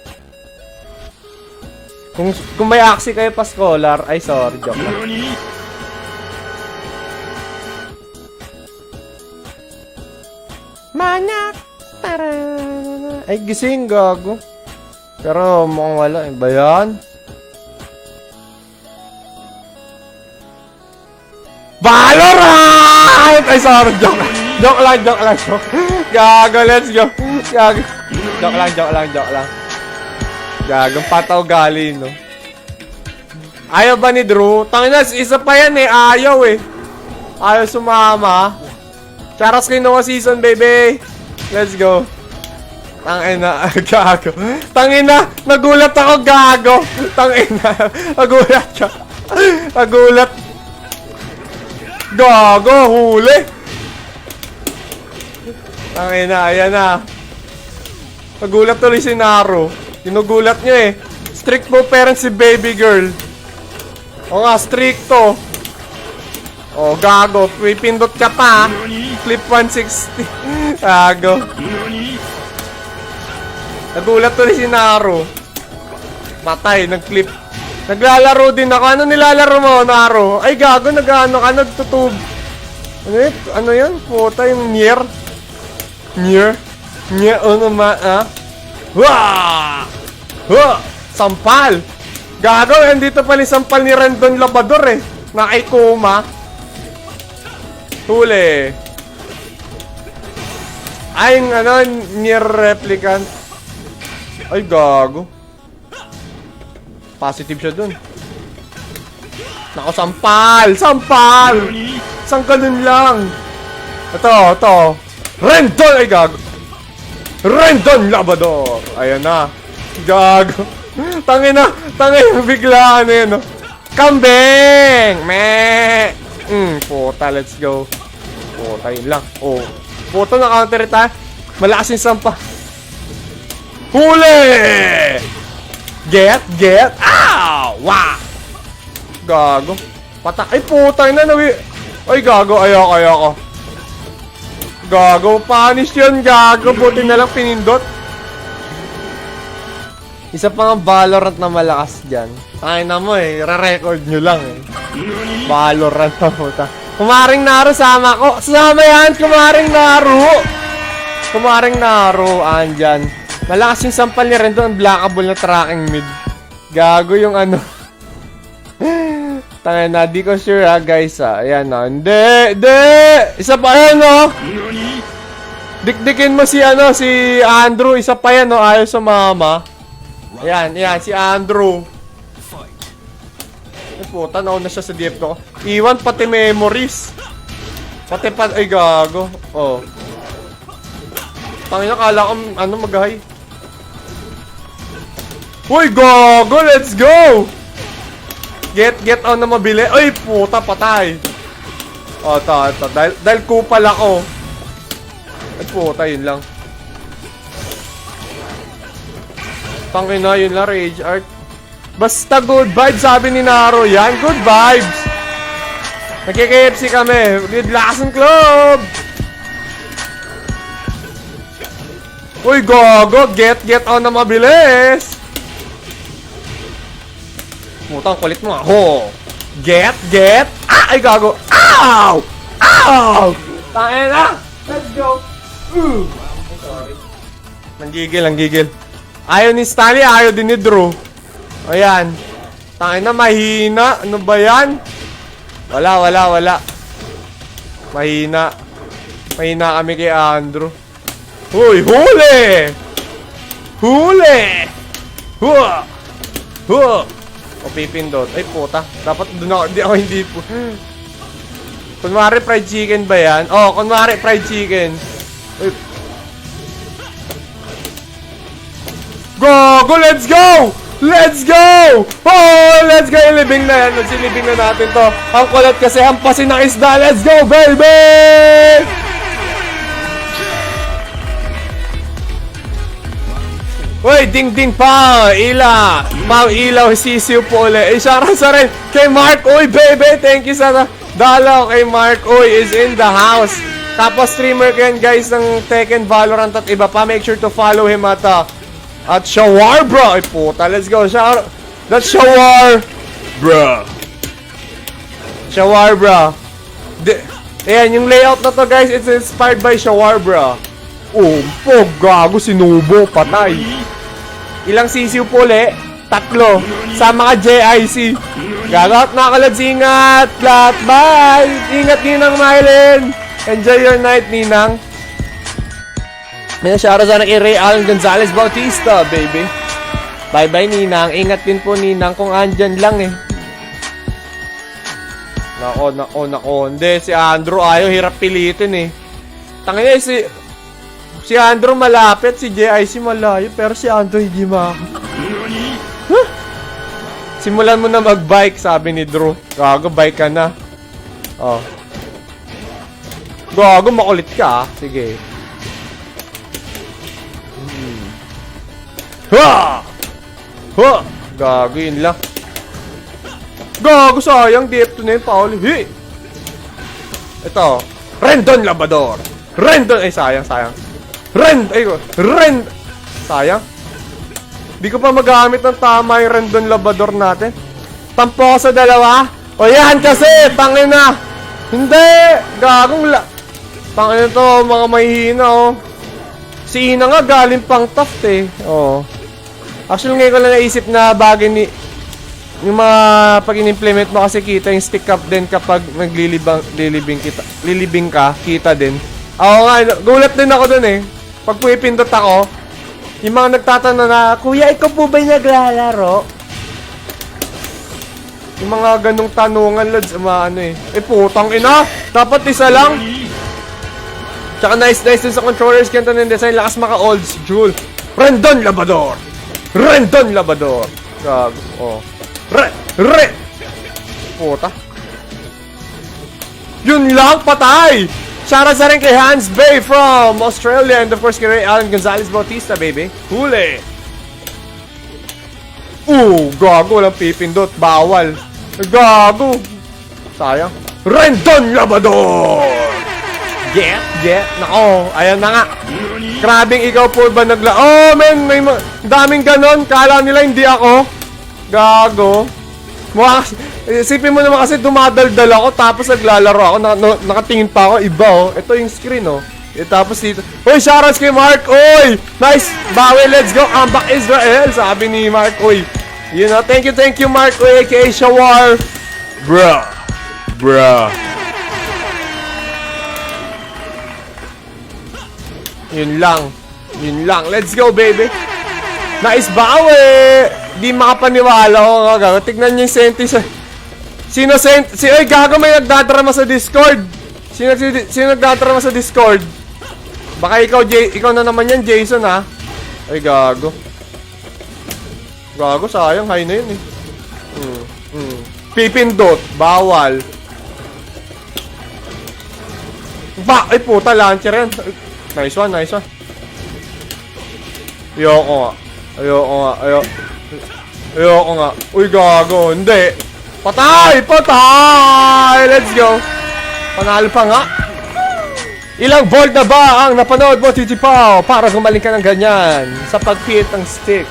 Kung may aksi kayo pa scholar, ay sorry, joke lang. Manak! Ay, gising, gago. Pero mukhang wala, eh. Ba yan? Valorant! Ay, sorry, joke lang. Joke lang. Gago, let's go. Gago. Joke lang. Gagong pataw gali, no? Ayaw ba ni Drew? Tangina, isa pa yan eh. Ayaw eh. Ayaw sumama. Charas kayo Noah season, baby. Let's go. Tangina, gago. Tangina, nagulat ako, gago. Tangina, nagulat ka. Nagulat. Gago, huli. Tangina, ayan na. Nagulat tuloy si Naro. Ginugulat nyo eh. Strict mo parents si baby girl. O nga, stricto. O, gago. Pipindot ka pa. Flip 160. Gago. Nagulat tuloy si Naro. Patay, nag-flip. Naglalaro din ako. Ano nilalaro mo, Naro? Ay, gago, nag-ano ka, nagtutub. Ano yan? Puta, yung Nier. Nier, ano ma, ah? Wah! Huh! Sampal! Gago, andito pala yung sampal ni Rendon Labador eh. Na kay Kuma. Huli. Ay, yung ano, Nier replicant. Ay, gago. Positive siya dun. Nako, sampal! Sampal! Isang ganun lang. Ito. Rendon! Ay, gago. Rendon Labador! Ayan na. Gago. Tangina, bigla ano yun, no? Kambing! Meh! Puta, let's go. Puta, yun lang. Oh. Puta, na-counter ita. Malakas yung sampa. Huli! Get! Ow! Wah! Gago. Patak. Ay, puta, na nawi. Ay, gago. Ayoko. Gago, punish yun, gago. Buti na lang pinindot. Isa pa nga Valorant na malakas dyan. Ay na mo eh, re-record nyo lang eh. Valorant na puta. Kumaring Naro, sama ko. Sama yan, kumaring Naro, andyan. Malakas yung sampal niya rin doon, blockable na tracking mid. Gago yung ano. Tangay na, di ko sure ha guys ha. Ayan na, hindi. Isa pa yan no. Dikdikin mo si ano, si Andrew. Isa pa yan no, ayaw sa mama. Ayan, si Andrew. Ay puta, nauna siya sa DF ko. Iwan pati memories. Ay gago. Oh. Tangina, kala ko ano mag-high. Uy, gago, let's go! Get on na mabili. Ay, puta, patay. O, ito. Dahil kupal ako. Ay, puta, yun lang. Tangina, yun lang, Rage Art. Basta good vibes, sabi ni Naro. Yan, good vibes. Nagki-KFC kami. With Lason Club. Uy, go. Get on na mabilis. Putang kulit mo ako. Get. Ay, gago. Ow! Tangin na. Let's go. Sorry. Nanggigil. Ayaw ni Stanley, ayaw din ni Drew. Ayan. Tangin na, mahina. Ano ba yan? Wala. Mahina. Mahina kami kay Andrew. Uy, huli! Huli! Hua! Hua! O pipindot. Ay puta. Dapat doon ako. Hindi po. Kunwari fried chicken ba yan? Oh, kunwari fried chicken. Uy. Go! Let's go! Let's go! Oh, let's go! Ilibing na yan. Silibing na natin to. Ang kulat kasi hampasin ng isda. Let's go, baby! Uy, ding-ding pa! Ila! Ilaw, sisiw po ulit. Shoutout sa rin kay Mark. Uy, baby! Thank you sa dalaw kay Mark. Uy, is in the house. Tapos streamer ko yan, guys, ng Tekken, Valorant at iba pa. Make sure to follow him at Shawar, bro. Ay, puta. Let's go. That's Shawar, bro. Shawar, bro. Ayan, yung layout na to, guys, it's inspired by Shawar, bro. Oh, gago, sinubo, patay. Ilang sisiw po ulit? 3. Sa mga JIC. Gago, at nakalads, ingat. Lahat, bye. Ingat, Ninang Mylene. Enjoy your night, Ninang. May shoutout sana kay Ray Alan Gonzalez Bautista, baby. Bye-bye, Ninang. Ingat din po, Ninang, kung andyan lang eh. Nako. Hindi, si Andrew ayaw, hirap pilitin eh. Tangina si Andrew malapit, si JIC malayo, pero si Andrew hindi huh? Simulan mo na mag-bike, sabi ni Drew. Gago, bike ka na. Oh. Gago, makulit ka. Sige. Ha! Ha! Gago, yun lang. Gago, sayang. DF2 na yun, Pauli. Hey! Ito. Rendon Labrador. Rendon. Ay, sayang. Sayang. Di ko pa magamit ng tama yung Rendon Labrador natin. Tampo ko sa dalawa. O yan kasi, tangin na. Hindi. Gagong tangin na to, mga mahihina, oh. Si Ina nga, galing pang tough, eh. Oh. Actually, ngayon ko lang naisip na bagay ni yung mga pag in-implement mo kasi kita yung stick up din kapag lilibing ka, kita din. Oo nga, gulat din ako dun eh. Pag pumipindot ako, yung mga nagtatanong na, Kuya, ikaw po ba yung naglalaro? Yung mga ganong tanungan, lads, ano eh. Eh, putang ina, dapat isa lang. Tsaka nice din sa controllers, ganito ng design, lakas maka-old school. Rendon Labrador! Gago, oh. Puta. Yun lang, patay! Shoutout sa rin kay Hans Bay from Australia and of course kay Ray Alan Gonzalez Bautista, baby. Huli! Gago, walang pipindot. Bawal. Gago. Sayang. Rendon Labrador! Get. Nako, ayan na nga. Grabing ikaw po ba oh, men, may daming ganon. Kala nila hindi ako. Gago. Isipin mo naman kasi dumadaldal ako tapos naglalaro ako. Nakatingin pa ako, iba oh. Ito yung screen oh. Tapos dito. Uy, shoutouts kay Mark. Uy, nice. Bawi, let's go. Comeback Israel. Sabi ni Mark. Uy, you know, thank you Mark. Uy, aka Shawar. Bruh. Yun lang. Let's go, baby. Nice bawi. Di makapaniwala ko. Tignan niyo yung senti sa... Oy, gago, may nagdadrama sa Discord. Sino nagdadrama sa Discord? Baka ikaw na naman yan, Jason, ha? Ay, gago. Gago, sayang. High na yun, eh. Pipindot. Bawal. Ay, puta, launcher yan. Nice one. Ayoko nga. Uy, gago. Hindi. Patay! Let's go. Panalo pa nga. Ilang volt na ba ang napanood mo, Titi Pao, para gumaling ka ng ganyan sa pagpihit ng stick?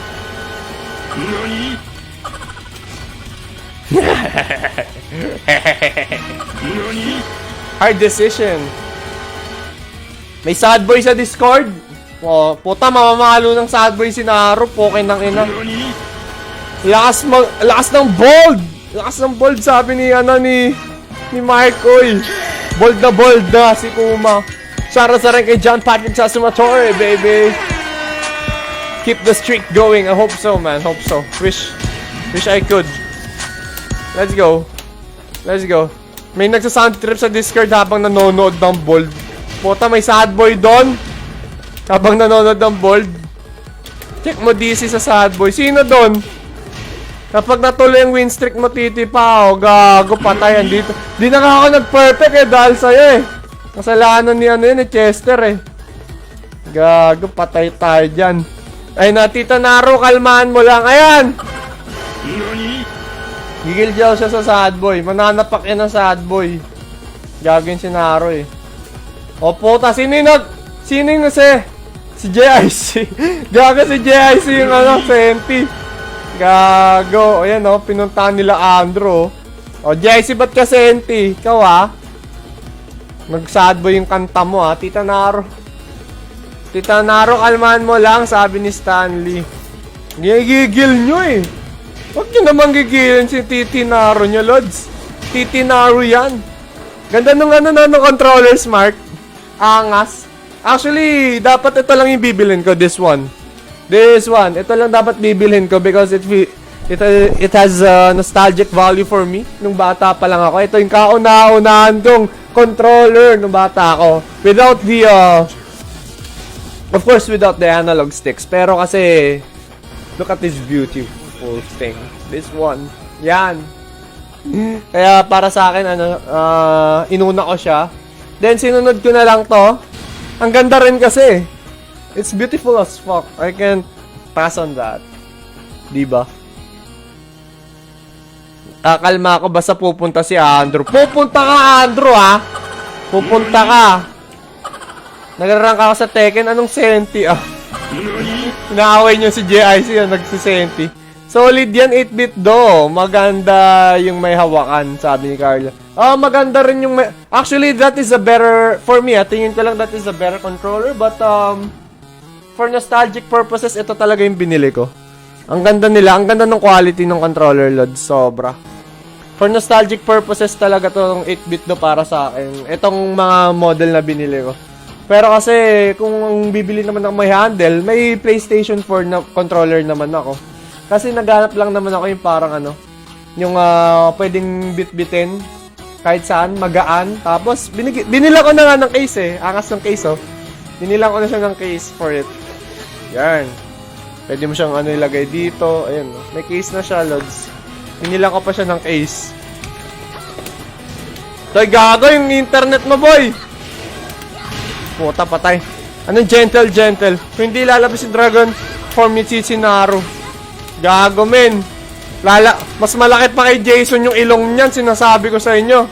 Hard decision. May sad boy sa Discord. Oh, puta, mamamalo ng sad boy si Naro. Pokin ng ina. Lakas ng bold. Sabi ni Mark. Oy. Bold na si Kuma. Shoutout sa rin kay John Patrick Sasumatore, baby. Keep the streak going. I hope so, man. Hope so. Wish I could. Let's go. Let's go. May nagsa-sound trip sa Discord habang nanonood ng Bold. Puta, may sad boy doon. Habang nanonood ng Bold. Check mo DC sa sad boy. Sino doon? Kapag natuloy ang win streak mo, titipa. O, gago, patayan dito. Di na nga ako nag-perfect eh, dahil sa'yo eh. Kasalanan ni ano yun, ni Chester eh. Gago, patay tayo dyan. Ay na, Tita Naro, kalmahan mo lang. Ayan! Gigil daw siya sa sad boy. Mananapak yan ng sad boy. Gagawin si Naro eh. O puta, sino yung si JIC. Gago si JIC yung ano, Senti. Gago. Ayan o, pinuntahan nila Andrew. O, JIC ba't ka Senti? Ikaw ah. Nag-sad boy yung kanta mo ah, Tita Naro. Tita Naro, kalmahan mo lang, sabi ni Stanley. Gigigil nyo eh. Huwag nyo naman gigilin si Titi Naro nyo, Lods. Titi Naro yan. Ganda nung ano na nung controller smart. Angas. Actually, dapat ito lang yung bibilin ko, this one. This one. Ito lang dapat bibilin ko because it has nostalgic value for me. Nung bata pa lang ako. Ito yung kauna-unahan kong controller nung bata ako. Without the, of course, without the analog sticks. Pero kasi, look at this beautiful thing. This one. Yan. Kaya para sa akin, inuna ko siya. Then, sinunod ko na lang to. Ang ganda rin kasi. It's beautiful as fuck. I can't pass on that. Diba? Kalma ako, basta pupunta si Andrew. Pupunta ka, Andrew, ha? Pupunta ka. Nagrarang ka sa Tekken. Anong Senti, ah? Inaaway nyo si JIC, nagsisenti. Solid yan, 8-bit do. Maganda yung may hawakan, sabi ni Carla. Maganda rin yung may... Actually, that is a better... For me, tingin ko lang that is a better controller. But, for nostalgic purposes, ito talaga yung binili ko. Ang ganda nila. Ang ganda ng quality ng controller, Lod. Sobra. For nostalgic purposes talaga tong 8-bit do para sa akin. Itong mga model na binili ko. Pero kasi, kung bibili naman ako may handle, may PlayStation 4 na controller naman ako. Kasi naghanap lang naman ako yung parang ano, yung pwedeng bit-bitin kahit saan, magaan. Tapos, binila ko na nga ng case eh. Angas ng case oh. Binila ko na siya ng case for it. Yan. Pwede mo siyang ano ilagay dito. Ayan oh. May case na siya, Lods. Binila ko pa siya ng case. Toy, gago yung internet mo, boy! Puta, patay. Anong gentle? Kung hindi lalabas si Dragon form ni Chichinaro. Gago, men. Mas malaki pa kay Jason yung ilong niyan, sinasabi ko sa inyo.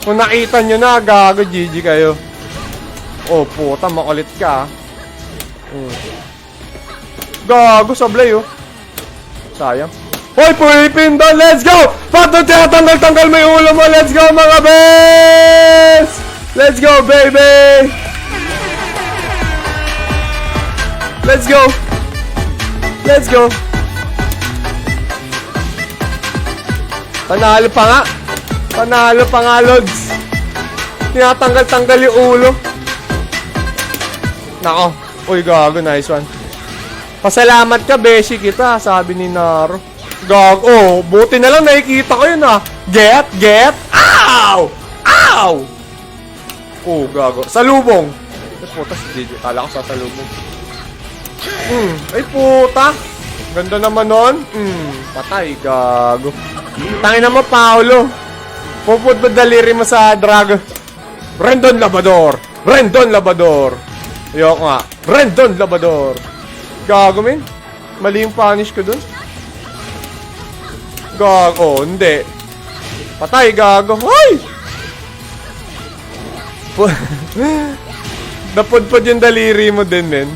Kung nakita nyo na, gago, GG kayo. Oh, puta, makulit ka. Gago, sablay, oh. Sayang. Hoy, pumipindol, let's go! Pato, tanggal mo yung ulo mo, let's go, mga bes! Let's go, baby! Let's go! Let's go! Panalo pa nga, Lods. Tinatanggal-tanggal yung ulo. Nako. Uy, gago, nice one. Pasalamat ka, beshi kita, sabi ni Naro. Gago, oh, buti na lang nakikita ko yun ah. Get! Ow! Oh, gago. Salubong. Puta, si DJ. Kala ko sasalubong. Ay, puta. Ganda naman nun. Patay, gago. Tangin na mo, Paolo. Puput ba daliri mo sa drag? Rendon Labrador. Ayoko nga. Rendon Labrador. Gago, men. Mali yung punish ko dun. Gago, hindi. Patay, gago. Hoy! Napudpud yung daliri mo din, men.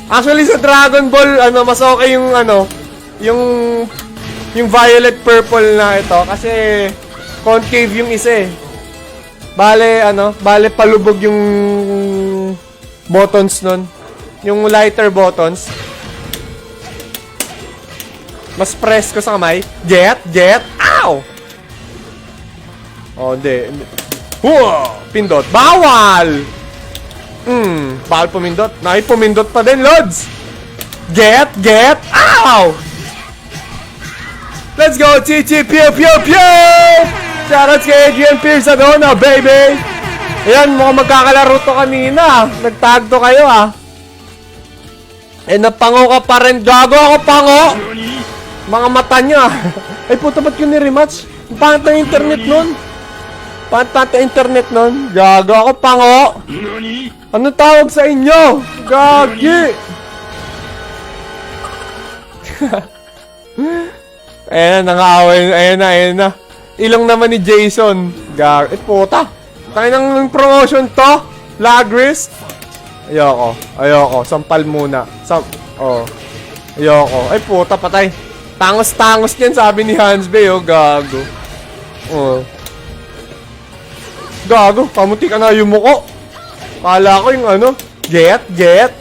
Actually, sa Dragon Ball, mas okay yung, yung violet purple na ito. Kasi, concave yung isa eh. Bale palubog yung buttons nun. Yung lighter buttons. Mas press ko sa kamay. Get! Ow! Oh, hindi. Pindot. Bawal! Bawal pumindot. Pumindot pa din, Lods. Get! Ow! Let's go, Chichi! Pew! Shoutouts kay Adrian Pierce Adona, baby! Ayan, mukhang magkakalaro to kanina. Nagtag to kayo, napango ka pa rin. Gago ako, pango! Mga mata niya. Ay, puto, ba't yun ni-rematch? Ang pangit ng internet nun. Gago ako, pango! Anong tawag sa inyo? Gagi! Ayan na, nangaaway. Ayan na. Ilong naman ni Jason. Puta. Tayo ng promotion to. Lagris. Ayoko. Sampal muna. Ayoko. Ay, puta, patay. Tangos yan, sabi ni Hans Bay, gago. Gago, pamuti ka na yung muko. Kala ko yung get.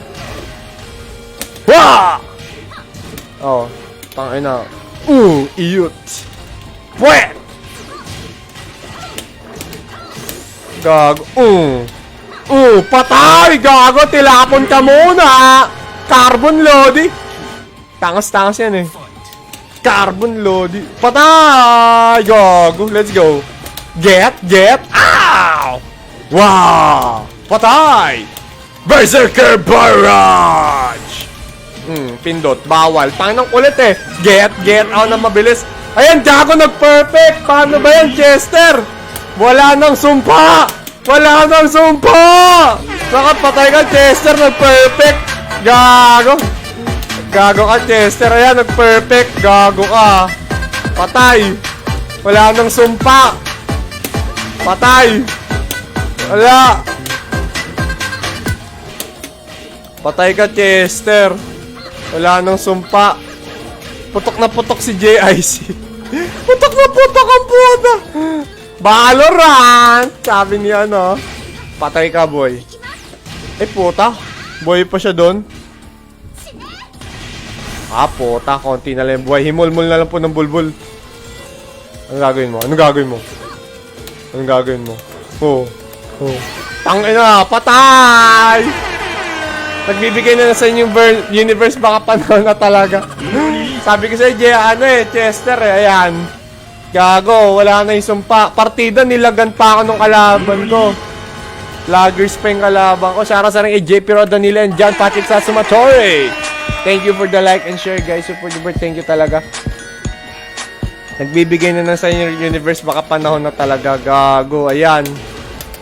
Wah! Tangina. Iyot. Pwet! Gago. Patay! Gago, tilapon ka muna! Carbon Lodi! Tangos yan Carbon Lodi. Patay! Gago, let's go. Get! Ow! Wow! Patay! Berserker Barrage! Pindot, bawal. Tanong ulit Get out na mabilis. Ayan, Jago nag-perfect. Paano ba yan, Chester? Wala nang sumpa! Nakapatay ka, Chester, nag-perfect. Gago ka, Chester. Ayan, nag-perfect. Gago ka. Patay. Wala nang sumpa. Patay. Wala. Patay ka, Chester. Wala nang sumpa. Putok na putok si JIC. Putok na putok ang puta. Valorant! Sabi niya, patay ka, boy. Puta. Boy pa siya doon. Puta. Konti na lang yung buhay. Himulmul na lang po ng bulbul. Anong gagawin mo? Tangina, patay! Nagbibigay na sa inyong universe, baka panahon na talaga. Sabi ko sa'yo, Chester, ayan. Gago, wala na yung sumpa. Partida, nilagan pa ako nung kalaban ko. Laggers pa yung kalaban ko. Shara sa rin JP Rodanila and John Patrick Sasumatore. Thank you for the like and share, guys. Super duper, thank you talaga. Nagbibigay na sa inyong universe, baka panahon na talaga. Gago, ayan.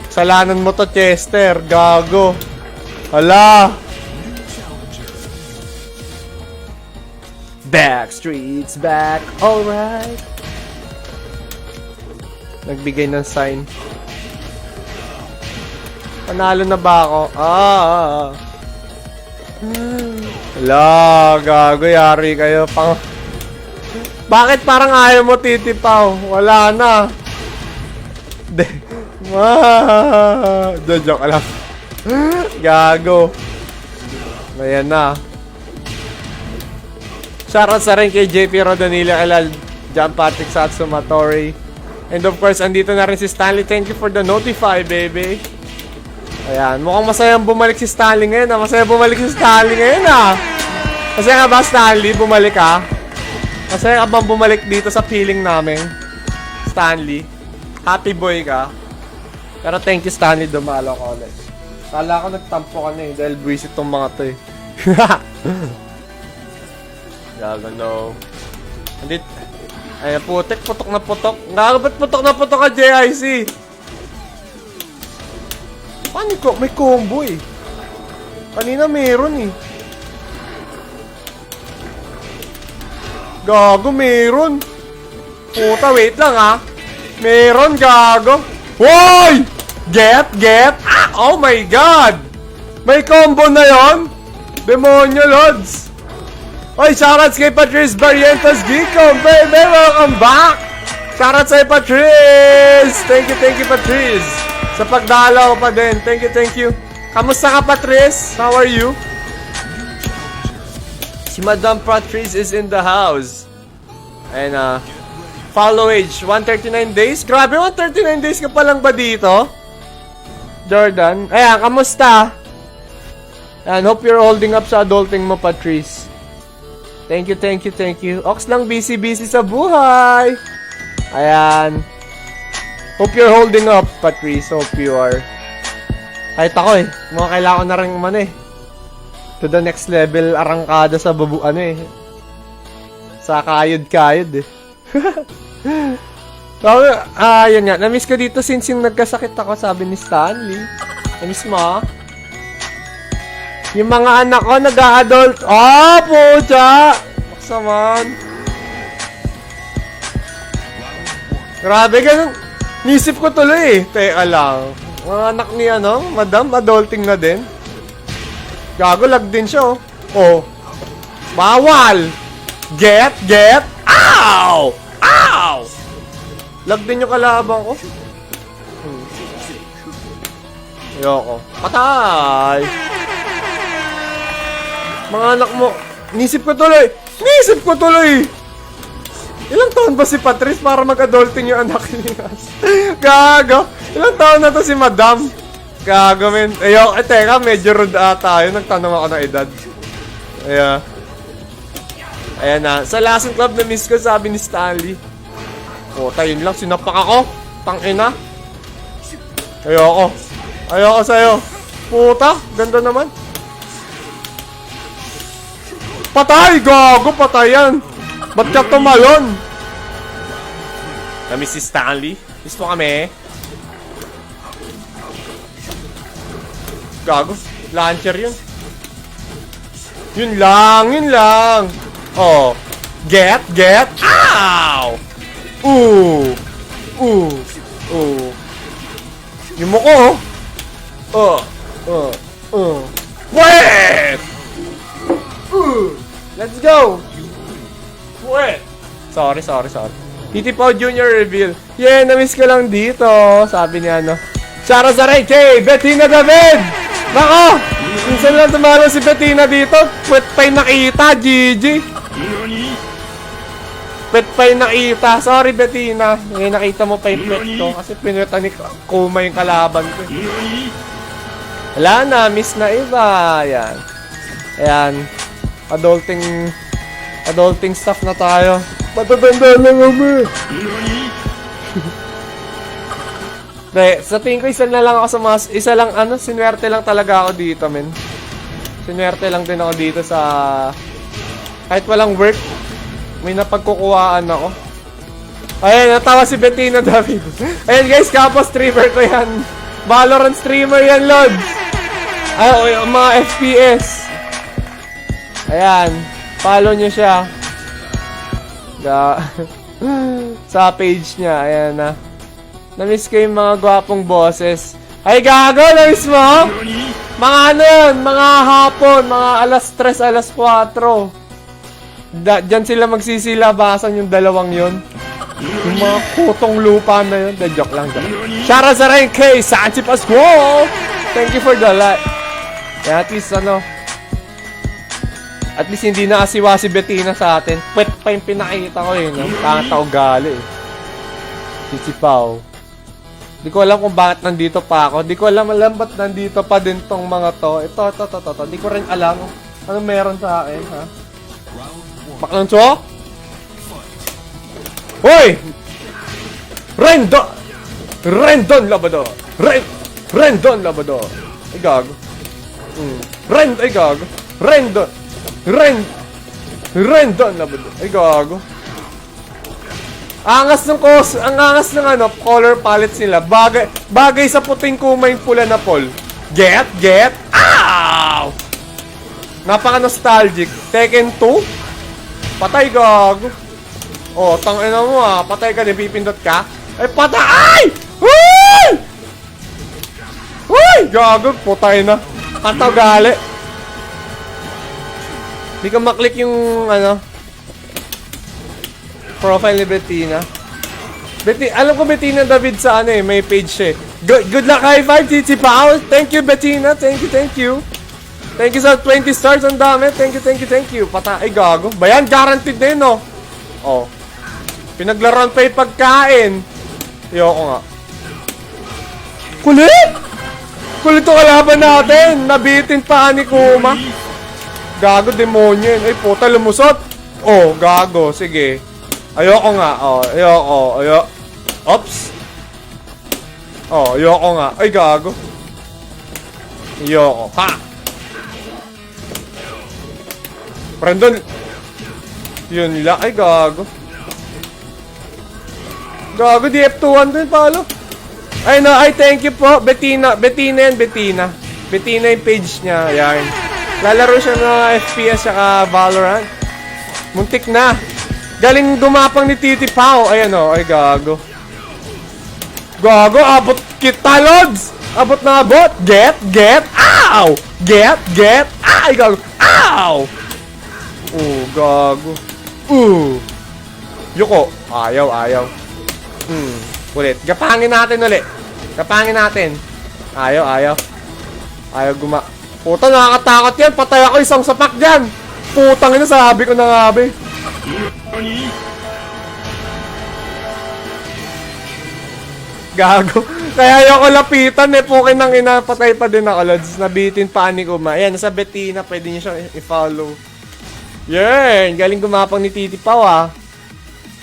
Salanan mo to, Chester. Gago. Hala. Backstreet's back, alright. Nagbigay ng sign. Panalo na ba ako? Hala, gago, yari kayo. Bakit parang ayaw mo titipaw? Wala na. Joke lang. Gago. Ayan na. Shoutout sa rin kay JP Rodanila, kay John Patrick Sasumatore. And of course, andito na rin si Stanley. Thank you for the notify, baby. Ayan, mukhang masayang bumalik si Stanley ngayon, Masaya bumalik si Stanley ngayon, Masaya ka ba, Stanley? Bumalik ka? Masaya ka bang bumalik dito sa feeling namin? Stanley? Happy boy ka? Pero thank you, Stanley, dumalo ko ulit. Kala ko nagtampo ka na dahil buwisit tong mga to Gago, no. Andit. Ay, putik. Putok na putok. Gago, ba't putok na putok ka, JIC? Paano ko? May combo Kanina meron Gago, meron. Puta, wait lang Meron, gago. Hoy! Get! Oh my God! May combo na yon? Demonyo, Lods! Oy, shoutouts kay Patrice Barrientos Geekom, baby! Welcome back! Shoutouts kay Patrice! Thank you, Patrice! Sa pagdalaw pa din. Thank you. Kamusta ka, Patrice? How are you? Si Madam Patrice is in the house. And, Follow age, 139 days. Grabe, 139 days ka pa lang ba dito? Jordan. Ayan, kamusta? And hope you're holding up sa adulting mo, Patrice. Thank you, thank you, thank you. Ox lang busy-busy sa buhay. Ayan. Hope you're holding up, Patrice. Hope you are. Kahit ako mga kailangan na rin to the next level, arangkada sa sa kayod-kayod So, yun nga. Namiss ko dito since yung nagkasakit ako, sabi ni Stanley. Namiss mo? Yung mga anak ko nag-a-adult. Pucha! Maksaman. Grabe, ganun. Nisip ko tuloy Teka lang. Mga anak ni madam, adulting na din. Gago, lag din siya bawal! Get! Ow! Ow! Lag din yung kalaban ko. Ayoko. Patay! Mga anak mo, nisip ko tuloy! Ilang taon ba si Patrice para mag-adulting yung anak niya? Gago! Ilang taon na to si Madam? Gago, men. Teka, medyo rude ata yun. Nagtanong ako ng edad. Ayan na. Sa Lason Club na miss ko, sabi ni Stanley. Yun lang. Sinapak ako. Tangina. Ayoko sa'yo. Puta, ganda naman. Patay! Gago, patay yan. Ba't ka tumalon? Namiss si Stanley. Miss mo kami. Gago. Launcher yun. Yun lang. Get. Ow! Yung mo ko. Wait! Let's go! Wait! Sorry. Titi Pao Jr. reveal. Yeah, namiss ko lang dito. Sabi niya Shara Zaray kay Bettina David! Nako! Minsan lang tumalo si Bettina dito. Pwet pa'y nakita, GG. Pwet pa'y nakita. Sorry, Bettina. Nakita mo pa yung pwet ko. Kasi pinuta ni Kuma yung kalaban ko. Wala na, miss na iba. Ayan. Adulting stuff na tayo. Matatanda na kami. Sa tingin ko isa lang sinuwerte lang talaga ako dito, men. Sinuwerte lang din ako dito sa kahit walang work, may napagkukuhaan ako. Ayan, natawa si Bettina David. Ayan guys, kapos streamer ko yan. Valorant streamer yan, Lods. Mga FPS. Ayan, follow nyo siya. Sa page niya, ayan na. Namiss ko yung mga gwapong boses. Ay, gago! Namiss mo? Mga mga hapon, mga alas 3, alas 4. Diyan sila magsisilabasan yung dalawang yon. Yung mga kutong lupa na yun. Joke lang. Shara Zaray kay Sanchi Pascual! Thank you for the like. Kaya at least at least hindi na asiwa si Bettina sa atin. Pwet pa yung pinakita ko Tanga gali Sisipaw. Di ko alam kung bakit nandito pa ako. Di ko alam ba't nandito pa din tong mga to. Ito. Di ko rin alam ano meron sa akin, ha? Baklanso? Hoy! Rendon Labrador! Rendon Labrador! Ay, gago. Ay, gago. Rendon Labrador. Ay, gago. Ang angas ng color palettes nila. Bagay sa puting Kuma yung pula na Paul. Get! Ow! Napaka-nostalgic. Tekken 2? Patay, gago. Tangina mo patay ka, pipindot ka. Ay, patay! Uy! Gago, putay na. Kantaw gali. Di ka maklik yung profile ni Bettina. Alam ko Bettina David sa may page siya. Good luck, high five, Titi Pao. Thank you, Bettina. Thank you. Thank you sa 20 stars. Ang dami. Thank you. Patay, gago. Bayan, guaranteed na yun, Pinaglaruan pa yung pagkain. Ayoko nga. Kulit! Kulit to kalaban natin! Nabitin pa ni Kuma. Gago, demonyo yun. Ay, puta, lumusot. Oh, gago. Sige. Ayoko nga. Oh, ayoko. Oops. Oh, ayoko nga. Ay, gago. Ayoko. Ha! Brandon. Yun nila. Ay, gago. Gago, di F21 din palo. Ay, no. Ay, thank you po. Bettina. Bettina yan, Bettina. Bettina yung page niya. Ayan. Lalaro siya ng FPS saka Valorant. Muntik na. Galing gumapang ni Titi Pao. Ayan o. Ay, gago. Gago, abot kita, Lods! Abot na abot. Get. Ow! Get. Ay, gago. Ow! Gago. Yuko. Ayaw. Ulit. Gapangin natin ulit. Ayaw. Ayaw Puta, nakakatakot yan. Patay ako isang sapak dyan. Putang ina, sabi ko na nga, be. Gago. Kaya ayoko lapitan eh. Pukin ng ina. Patay pa din ako, Lods. Nabitin pa ni Kuma. Ayan, nasa Bettina. Pwede niyo siyang i-follow. Yan. Galing gumapang ni Titi Pao, ah.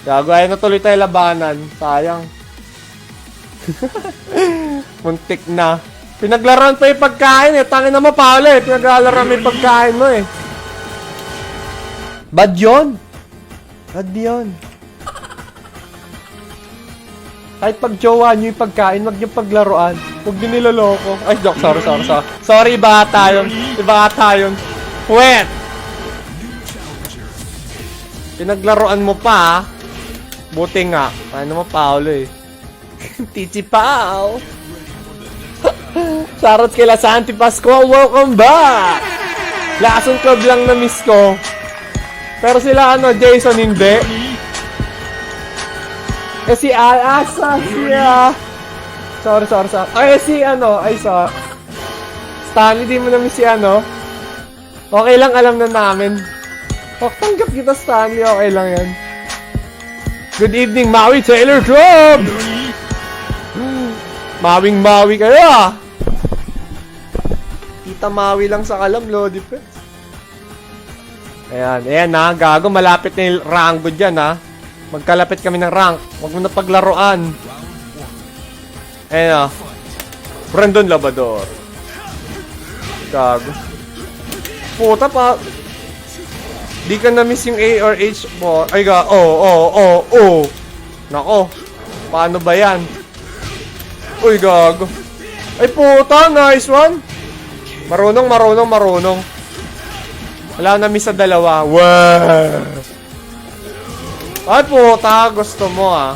Gago, ayaw na tuloy tayo labanan. Sayang. Muntik na. Pinaglaruan pa yung pagkain eh. Tangin na mapala eh. Pinaglaruan mo yung pagkain mo eh. Bad yun. Kahit pag-jowa nyo yung pagkain, wag nyo paglaruan. Huwag nyo niloloko. Ay, Doc, sorry. Sorry, iba ata yun. Wait! Pinaglaruan mo pa, buti nga. Ano mo, Paolo eh. Titi Pao. Shoutout kila Santi Pascual. Welcome back! Lasong club lang na miss ko. Pero sila Jason hindi. Si Asa siya. Sorry. Ay, Stanley, di mo na miss si Okay lang, alam na namin. Tanggap kita, Stanley. Okay lang yan. Good evening, Maui Taylor Club! Mawing-mawi kayo, ah! Tita Maui lang sa kalam, Lodi Pets. Ayan na, gago. Malapit na yung rango dyan, ha. Magkalapit kami ng rank. Huwag mo na paglaruan. Ayan na. Brandon Labador. Gago. Puta pa. Di ka na-miss yung A or H mo. Ay ga. Nako. Paano ba yan? Uy, gago. Ay puta, nice one. Marunong. Wala na miss sa dalawa. Wow. Ay puta, gusto mo ah.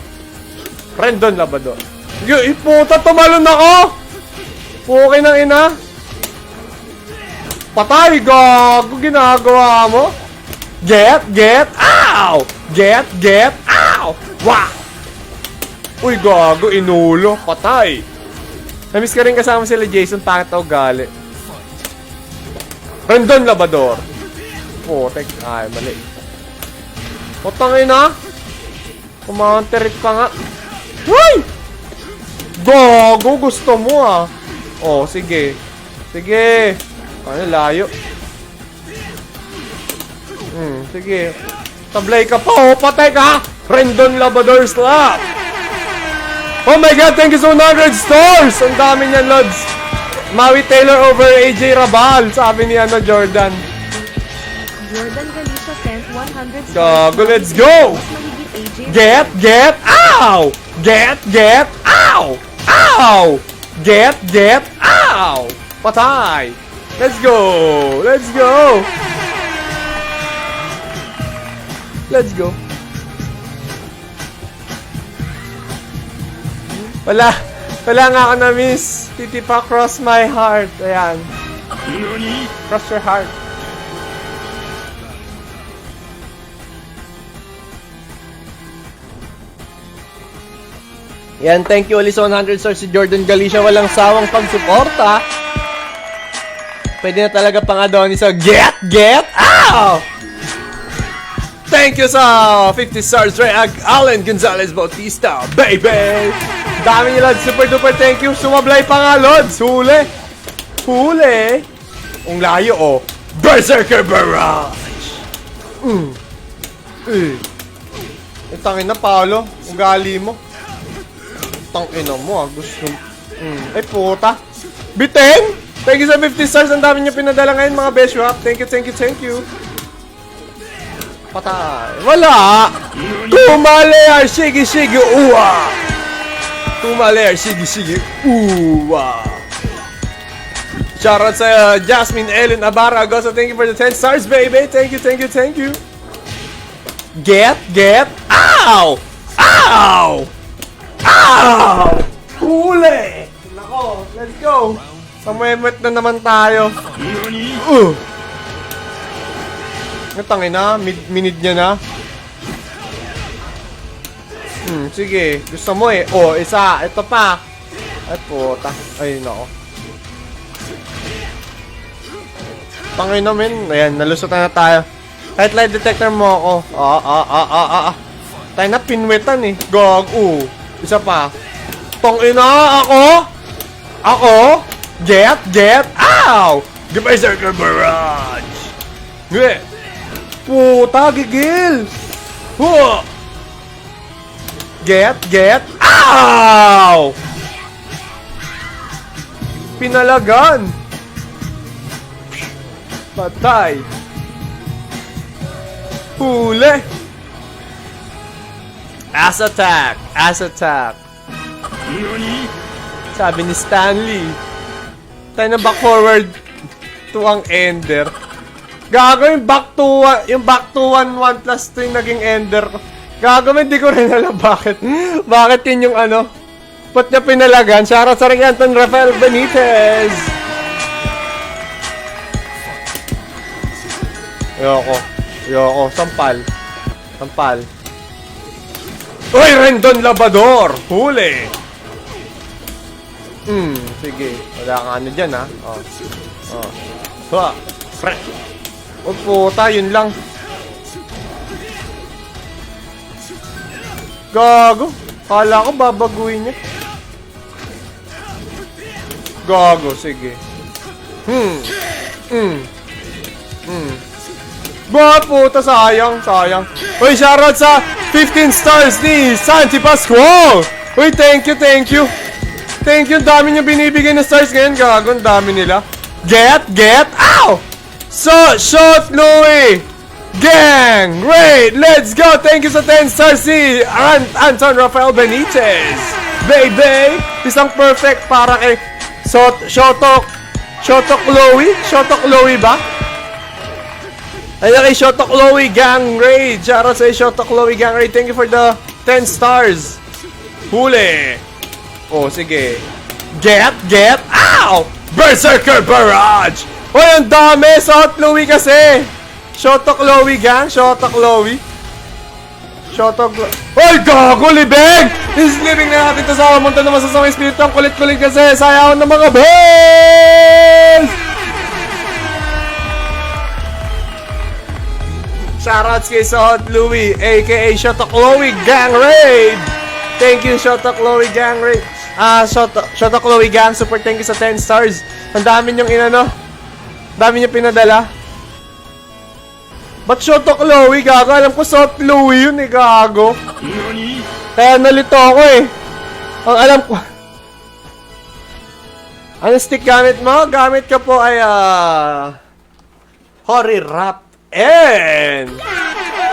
Brandon Labador. Ay puta, tumalon ako. Pukin ng ina. Patay, gago. Ginagawa mo. Get, ow! Get, ow! Wah! Uy, gago, inulo. Patay. Namiss ka rin kasama sila Jason, pangit o gali. Brandon Labador. Putek. Ay, mali. Putangin na. Kumanterit ka nga. Uy! Gago, gusto mo ah. Oh, sige. Ano, layo. Sige. Tablay ka pa, oh, patay ka! Brandon Labador slap! Oh my god, thank you so 100 stars! Ang dami niyan, Lods. Maui Taylor over AJ Rabal, sabi ni Jordan. Jordan Galicia sent 100 stars. Gago, let's go! Get, ow! Get, ow! Ow! Get, ow! Patay! Let's go! Wala nga ako na-miss. Titi pa, cross my heart. Ayan. Cross your heart. Yan, thank you ulit sa 100 stars si Jordan Galicia. Walang sawang pagsuporta. Pwede na talaga pang Adonis sa get, ow! Thank you sa 50 stars, Reag Allen Gonzalez Bautista, baby! Dami nyo, Lods. Super duper thank you. Sumablay pa nga, Lods. Huli. Huli. Ang layo, oh. Berserker Barrage! Tangin na, Paolo. Ugali mo. Tangin na mo, ah. Gusto. Ay, puta. Biteng! Thank you sa 50 stars. Ang dami nyo pinadala ngayon, mga Beshwap. Thank you, thank you, thank you. Patay. Wala! Tumale, shigi shigi, uwa! Tumale, shigi shigi, uwa! Shoutout sa Jasmine Ellen Abarra. Agosto, thank you for the 10 stars, baby. Thank you, thank you, thank you. Get! Ow! Ow! Ow! Huli! Nako, let's go! Samwemwet na naman tayo. Tangin na, minid niya na. Sige, gusto mo eh. Oh, isa, ito pa. Ay, puta. Ay, nako. Tangin na, men. Ayan, nalusot na tayo. Kahit light detector mo ako. Tayo na, pinwetan eh. Gog, isa pa. Tangin na, ako. Get. Ow! Goodbye, Circle Barrage. Good. Puta, gigil! Huh! Get! Ow! Pinalagan! Patay! Huli! Ass attack! Sabi ni Stanley. Tayo na back forward to ang ender. Gago yung back to 1 plus 2 yung naging ender ko. Gago, hindi ko rin alam bakit. Bakit yun yung ano? Ba't niya pinalagan? Shoutout sa ring Anton Rafael Benitez. Yoko. Sampal. Uy, Rendon Labador. Huli. Sige. Wala kang ano dyan, ha? Pre. Oh, puta, yun lang. Gago. Kala ko babaguhin niya. Gago, sige. Ba, puta, sayang. Uy, shoutout sa 15 stars ni Santi Pascual. Uy, thank you. Thank you, dami niyo binibigay na stars ngayon. Gago, ang dami nila. Get. Ow! So, shot Louie! Gang! Great! Let's go! Thank you sa 10 stars si Anton Rafael Benitez! Baby! Isang perfect para kay Shotok Louie? Shotok Louie ba? Ay, kay Shotok Louie Gang Raid! Shoutout sa Shotok Louie Gang Raid! Thank you for the 10 stars! Huli! Oh, sige. Get! Ow! Berserker Barrage! Uy, ang dami! Shot Louie kasi! Shotok Louie Gang! Uy, gago! Libeng! Libeng na natin ito sa munta na masasamang espiritu. Ang kulit-kulit kasi! Sayawan ng mga bells! Shoutouts kay Shot Louie, aka Shotok Louie Gang Raid! Thank you, Shotok Louie Gang Raid! Shotok Louie Gang, super thank you sa 10 stars. Ang dami niyong dami niyo pinadala. Ba't Shotok Louie, gago? Alam ko Shot Louie yun eh, gago. Kaya nalito ako eh. Ang alam ko. Ano stick gamit mo? Gamit ka po ay Hori Wrap N.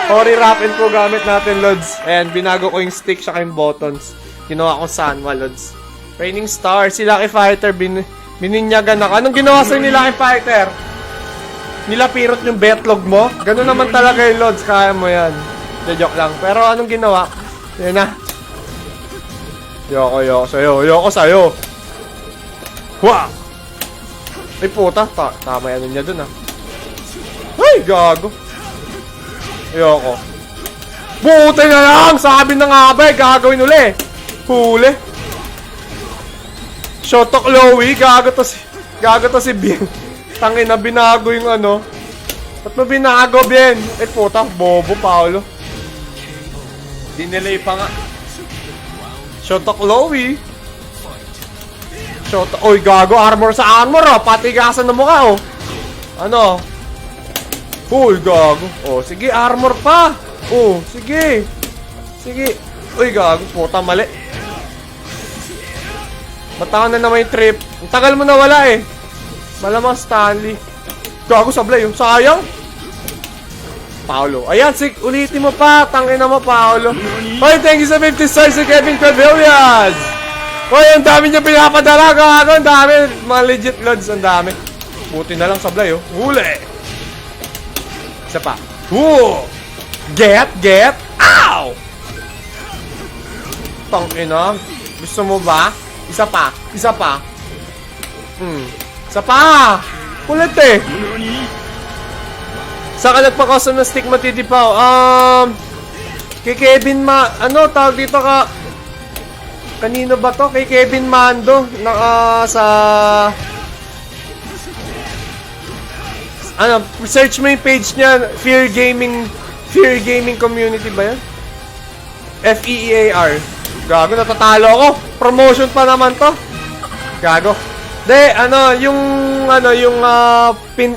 Hori Wrap N po gamit natin, Lods. Ayan, binago ko yung stick saka yung buttons. Ginawa ko Sanwa, Lods. Raining Star, si Lucky Fighter, bininyagan ako. Anong ginawa sa'yo ni Lucky Fighter? Nilapirot yung betlog mo? Ganun naman talaga yung Lods, kaya mo yan. Joke lang. Pero anong ginawa? Yan na. Yoko sa'yo. Wah! Ay puta, tama yan niya dun Ay, gago. Yoko. Buti na lang! Sabi na nga ba, gagawin uli. Huli. Shotok Louie, gago to si Bien. Tangin na, binago yung Ba't mo binago, Ben? Eh, puta, bobo, Paolo. Dinelay pa nga. Shota Chloe. Shota, oy, gago, armor sa armor, oh. Patigasan na mukha, oh. Ano? Uy, gago. Oh, sige, armor pa. Oh, sige. Sige. Uy, gago, puta, mali. Bataan na naman yung trip. Ang tagal mo na wala, eh. Malamang Stanley. Gago, sablay, oh. Sayang. Paolo. Ayan, ulitin mo pa. Tangin na mo, Paolo. Hoy, thank you sa 50 stars si Kevin Cavillas. Hoy, ang dami niya pinapadala. Gago, ang dami. Mga legit loads, ang dami. Buti na lang sablay, oh. Huli. Isa pa. Woo! Get. Ow! Tangin na. Gusto mo ba? Isa pa. Isa pa. Kulit, eh. Saka nagpa-custom ng stick matitipaw. Kay Kevin ano, tawag dito ka... Kanino ba to? Kay Kevin Mando. Sa... Ano, search mo yung page niya. Fear Gaming Community ba yan? FEEAR. Gago, natatalo ako. Promotion pa naman to. Gago.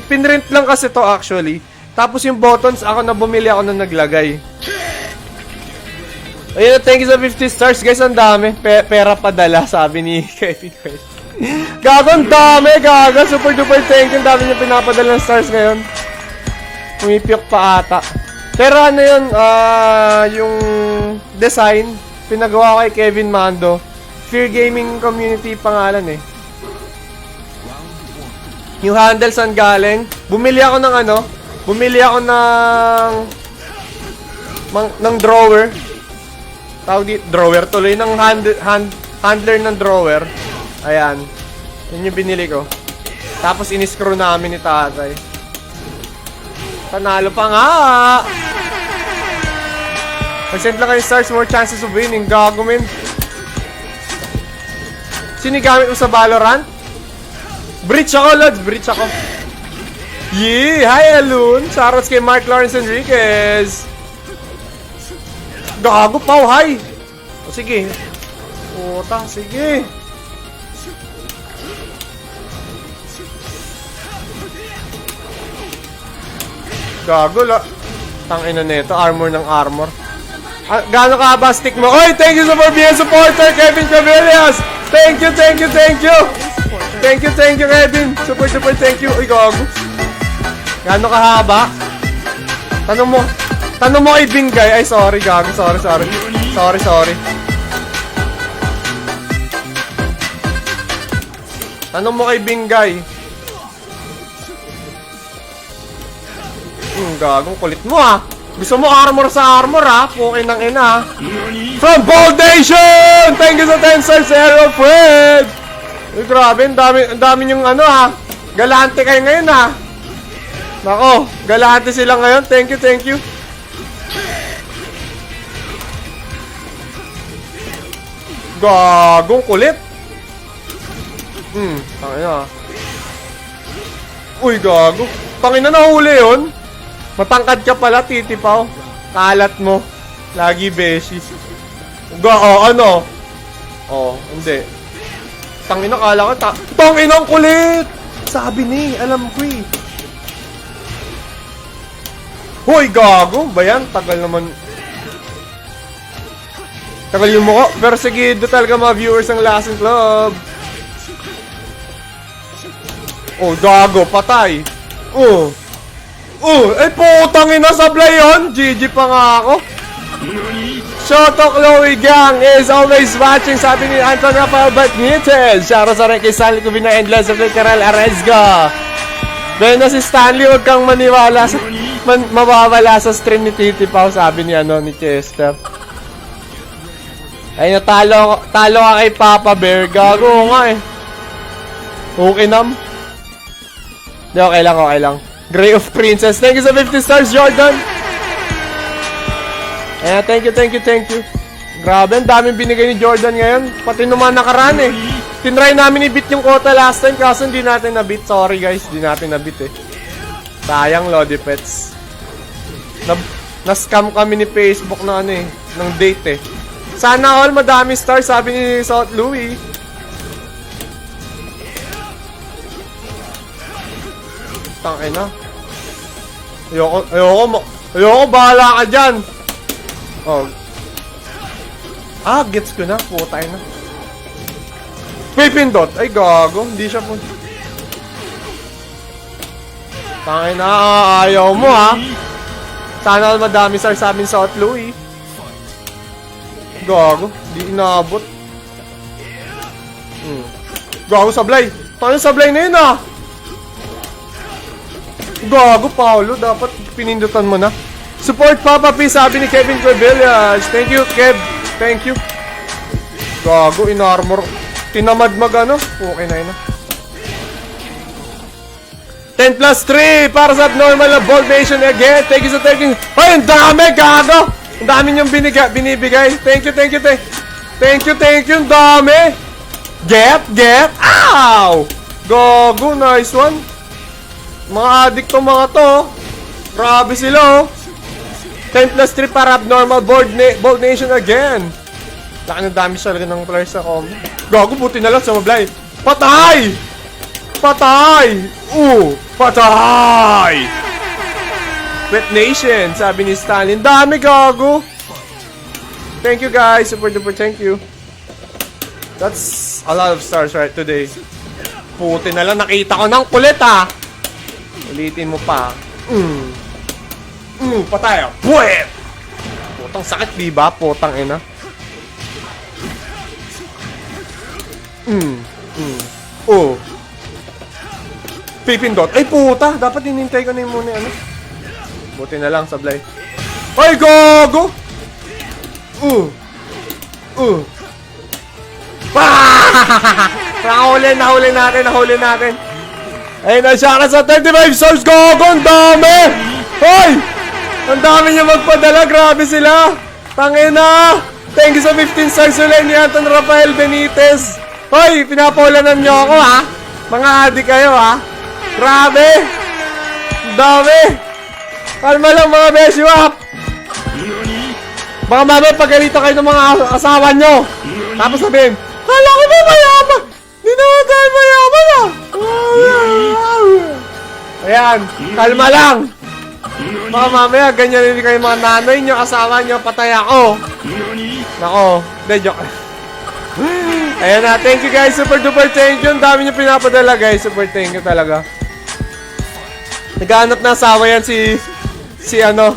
Pinrint lang kasi to actually. Tapos yung buttons, ako na bumili, ako na naglagay. Ayun, thank you sa 50 stars, guys. Ang dami. Pera padala, sabi ni Kevin Quest. Gago, ang dami, gago. Super duper thank you. Ang dami niya pinapadala ng stars ngayon. Pumipiyok pa ata. Pero ano yun, yung design, pinagawa kay Kevin Mando. Fear Gaming Community pangalan, eh. Yung handles ang galing. Bumili ako ng drawer. Tawag dito, drawer tuloy ng handler ng drawer. Ayan. Yun yung binili ko. Tapos in-screw namin ni tatay. Panalo pa nga. Pag-send lang kayo stars, more chances of winning. Gago, men. Sinigamit mo sa Valorant? Breach ako, Lods. Breach ako. Yeah! Hi, Alun! Shoutouts kay Mark Lawrence Enriquez! Gago, Pau! Hi! O, sige. Puta, sige. Gago, tangina nito. Armor ng armor. Gaano ka ba stick mo? Oy! Thank you so for being a supporter, Kevin Cavillas! Thank you! Thank you, Kevin! Super, thank you! Uy, gago. Gaano kahaba? Tanong mo kay Bingay. Ay, sorry, gago. Sorry. Tanong mo kay Bingay. Gagong kulit mo, ah. Gusto mo armor sa armor, ah. Pukin ng ina, ah. From Bold Nation! Thank you sa 10 stars, Hero Fred! Uy, grabe. Ang dami yung ano, ah. Galante kayo ngayon, ah. Nako, galante sila ngayon. Thank you. Gagong kulit. Tangina. Uy, gago. Tangina, nahuli yun. Matangkad ka pala, titipaw. Kalat mo. Lagi beshi. Ano? Hindi. Tangina, kala ka Tangina, ang kulit. Sabi ni, alam ko eh. Hoy, gago! Ba yan? Tagal naman. Tagal yung mukha. Pero sige, do talaga mga viewers ang Lason Club. Oh, gago. Patay. Eh, putangin na sablay yun. GG pa nga ako. Shoto Chloe Gang is always watching. Sabi ni Anton Rafael Batnites. Shoutout sa rin kay Stanley Cubina and Lance of Carol Arezga. Dahil na si Stanley, huwag kang maniwala sa... mawawala sa stream ni Titi Pao, sabi ni Chester. Ay, talo ka kay Papa Bear. Gago nga eh. Okay nam. Di, okay lang. Gray of Princess. Thank you sa 50 stars, Jordan. Thank you. Grabe, ang daming binigay ni Jordan ngayon. Pati naman nakaraan eh. Tinry namin i-beat yung quota last time, kaso hindi natin na-beat. Sorry guys, hindi natin na-beat eh. Sayang, Lodi Pets. Na-scam kami ni Facebook na ano eh, ng date eh. Sana all madami stars, sabi ni South Louis. Tangin na. Ayoko, bahala ka dyan. Oh. Gets ko na, putay na. Pipindot, ay gago, hindi siya po. Tangin na, ayaw mo ha. Sana all madami stars, sabi ni South Louis. Gago, di inabot. Gago, sablay. Paano sablay na yun ah? Gago, Paolo. Dapat pinindutan mo na. Support Papa P, sabi ni Kevin Cobillas. Thank you, Kev. Thank you. Gago, in-armor. Tinamad mag-ano. Okay na yun. 10 plus 3 para sa abnormal na Bold Nation again. Thank you sa taking. Ay, ang dami, gago. Ang dami niyong binibigay. Thank you. Thank you, ang dami. Get. Ow! Gago, nice one. Mga addict to mga to. Grabe sila oh. 10 plus 3 para abnormal Bold Nation again. Laki ng damage talaga ng players sa combo. Gago, buti na lang sa mablay. Patay! Patay! Wet Nation, sabi ni Stalin. Dami, gago. Thank you guys. Super duper thank you. That's a lot of stars right today. Puti na lang, nakita ko ng kulit ah. Ulitin mo pa. Patay. Puwet! Putang sakit, diba? Putang ina. Pipindot. Ay, puta! Dapat inintay ko na yung muna, ano? Buti na lang, sablay. Ay, gogo! Nahuli natin. Ayun na siya sa 35 souls. Gogo, ang dami! Hoy! Ang dami niya magpadala. Grabe sila. Tangina. Thank you sa 15 stars ulit ni Anton Rafael Benitez. Hoy, pinapawalanan niyo ako ha. Mga adik kayo ha. Grabe. Ang dami. Kalma lang mga beshiwap. Baka mamaya pagalitan kayo ng mga asawa nyo. Tapos sabihin, kala ko ba mayaman? Di naman tayo mayaman ah. Ayan, kalma lang. Baka mamaya ganyan din kayo mga nanay nyo, asawa nyo, patay ako. Nako, de joke. Ayan na, thank you guys, super duper thank you. Ang dami nyo pinapadala guys, super thank you talaga. Naghahanap na asawa yan si ano,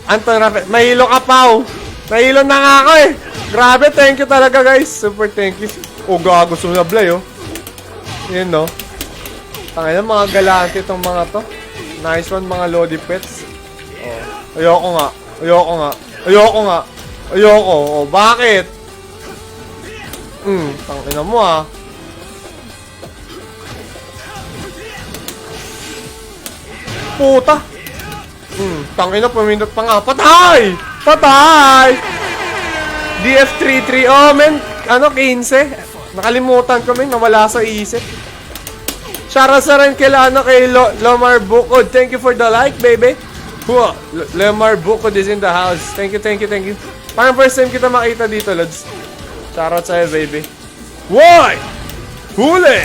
Anton Rafael. Mahilo ka pao. Mahilo na nga ako eh. Grabe, thank you talaga guys, super thank you. Oh gago, sumablay oh. Yun no. Tangina, mga galante itong mga to. Nice one mga Lodi Pets. Oh. Ayoko nga. Oh, bakit? Tangina mo ah. Puta. Tangina, pumindot pa nga. Patay! DF33. Oh, men. Ano, 15? Nakalimutan ko, men. Nawala sa isip. Shara sa rin kila kay Lomar Bukod. Thank you for the like, baby. Lomar Bukod is in the house. Thank you. Parang first time kita makita dito, Lods. Shoutout sa'yo, baby. Why? Huli!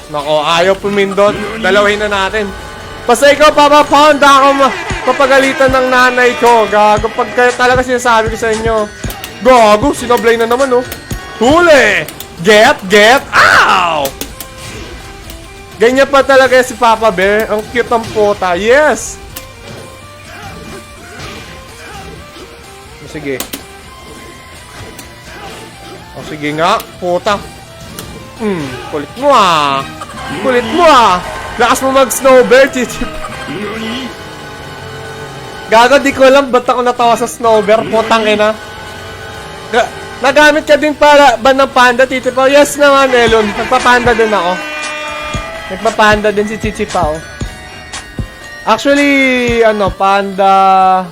Nako, ayaw pumindot. Dalawin na natin. Basta ikaw, Papa Pound, ako mapagalitan ng nanay ko. Gago, pag kayo talaga sinasabi ko sa inyo. Gago, sinoblay na naman, oh. Huli! Get! Ow! Ganyan pa talaga si Papa Bear. Ang cute ng puta. Yes! Sige. Sige nga, puta. Kulit mo ah. Lakas mo mag-snowbear, Chichip. Gago, di ko alam ba't ako natawa sa snowbear. Putang ina. Nagamit ka din para ba ng panda, Titi Pao? Yes naman, Elon. Nagpapanda din ako. Nagpapanda din si Chichi Pao. Actually, ano, panda...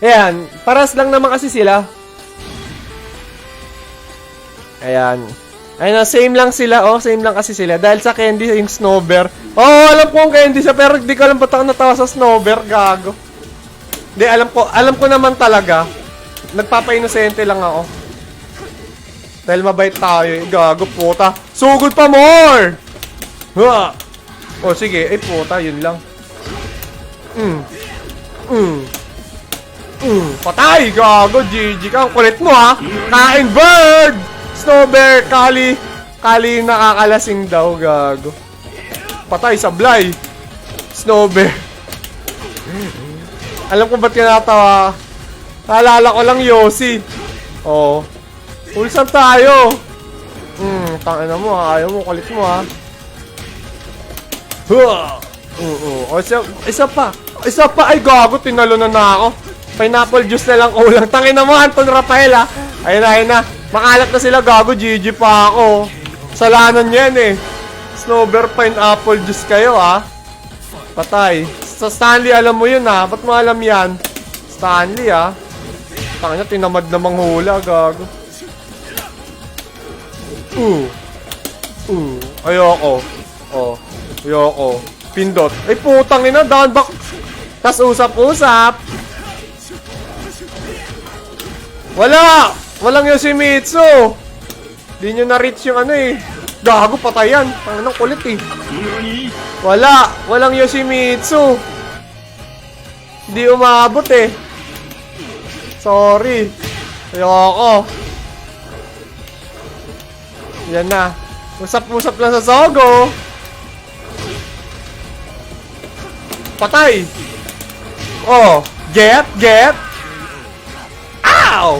Ayan, paras lang naman kasi sila. Ayan. Ayun na, same lang sila, oh. Same lang kasi sila. Dahil sa candy, yung snowbear. Oh, alam ko ang candy siya, pero di ko alam ba't ako natawa sa snowbear, gago. Hindi, alam ko naman talaga. Nagpapa-inosente lang ako. Dahil mabait tayo, eh. Gago, puta. Sugod pa more! Ha! Oh, sige. Eh, puta, yun lang. Patay! Gago, GG ka. Ang kulit mo, ha? Kain bird! Snowbear, kali yung nakakalasing daw, gago. Patay, sablay. Snowbear. Alam ko ba't ka natawa. Naalala ko lang, Yossi. Oh. Pulsar tayo. Tangina mo, ha. Ayaw mo, kulit mo, ha. O, isa pa. Isa pa. Ay, gago, tinalo na ako. Pineapple juice na lang kulang. Tangina mo, Anton Rafael, ha. Ayun na. Makalat na sila, gago. GG pa ako. Salanan yan, eh. Snowbear pineapple juice kayo, ha. Patay. Sa Stanley, alam mo yun, ha. Ba't mo alam yan? Stanley, ha. Tangina, tinamad na manghula, gago. Ayoko. Oh. Ayoko. Pindot. Ay, putang ina. Down back. Tas usap-usap. Wala! Walang Yoshimitsu! Di nyo na-reach yung ano eh. Gago, patayan. Ang nang kulit eh. Wala! Walang Yoshimitsu! Di umabot eh. Sorry. Ayoko. Yan na. Usap-usap lang sa Sogo. Patay! Oh! Get! Ow!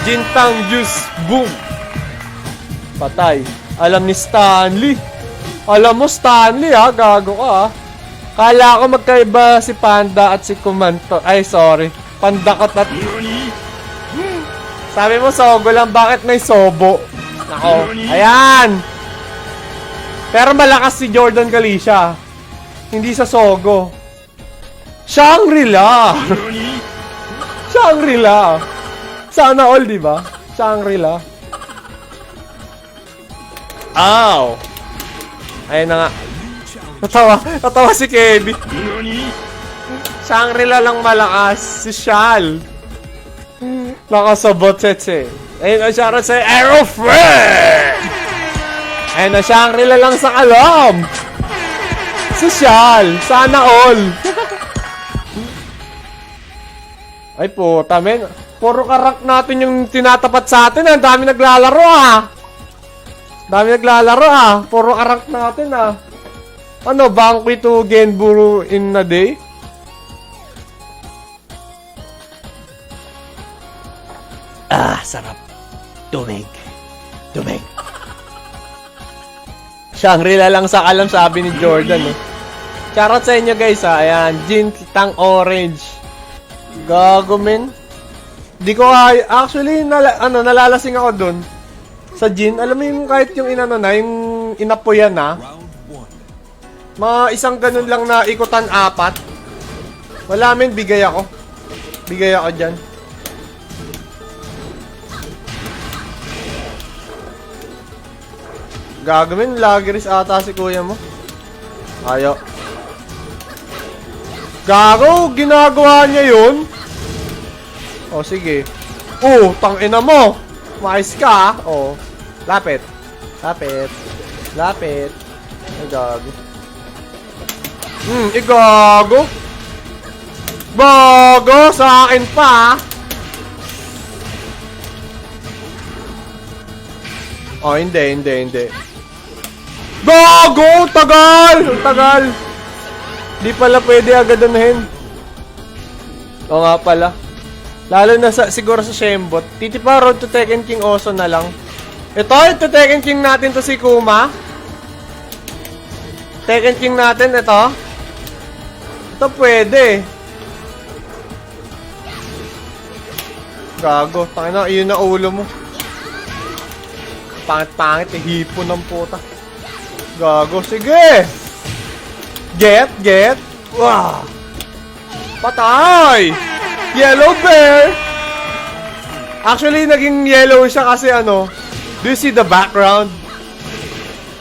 Jintang juice, boom! Patay. Alam ni Stanley. Alam mo, Stanley, ha? Gago ka, ha? Kala ko magkaiba si Panda at si Kumanto. Ay, sorry. Pandakot at... Sabi mo, Sogo lang. Bakit may Sobo? Nako. Ayan! Pero malakas si Jordan Galicia. Hindi sa Sogo. Shangri-La! Shangri-La! Sana all, di ba? Shangri-La. Ow! Ayun na nga. Natawa si Kevin. Shangri-La lang malakas. Si Shal. Nakasabot, Setse. Ayun na siya rin sa Aerofred! Ayun na, Shangri-La lang sa kalam. Si Shal. Sana all. Ay, puta, men. Puro karak natin yung tinatapat sa atin, ah. Dami naglalaro, ah. Puro karak natin, ah. Ano, Banqui to Genburu in a day? Ah, sarap. Dumig. Shangri-La lang sa kalam, sabi ni Jordan, eh. Charot sa inyo, guys, ah. Ayan, Jintang Orange. Gago, men. Di ko actually nalalasing ako dun sa gin. Alam mo yung kahit yung inano na, yung inapoyan na. Isang ganun lang na ikutan 4. Wala, men, bigay ako dyan. Gago, men, lagiris ata si kuya mo. Ayo. Gago, ginagawa niya yun. O, sige. Tangina mo. Mais ka, ha? O. Lapit. Ay, gago. Igago. Bago, sa akin pa, ha? O, hindi. Gago! Tagal! Di pala pwede agad unahin. O nga pala. Lalo na siguro sa Shembot. Titipa Road to Tekken King Oso na lang. Ito Tekken King natin to si Kuma. Tekken King natin, ito. Ito pwede. Gago. Tangina, iyon na ulo mo. Pangit, hipo ng puta. Gago, sige. Get. Wow. Patay. Yellow bear! Actually, naging yellow siya kasi ano, do you see the background?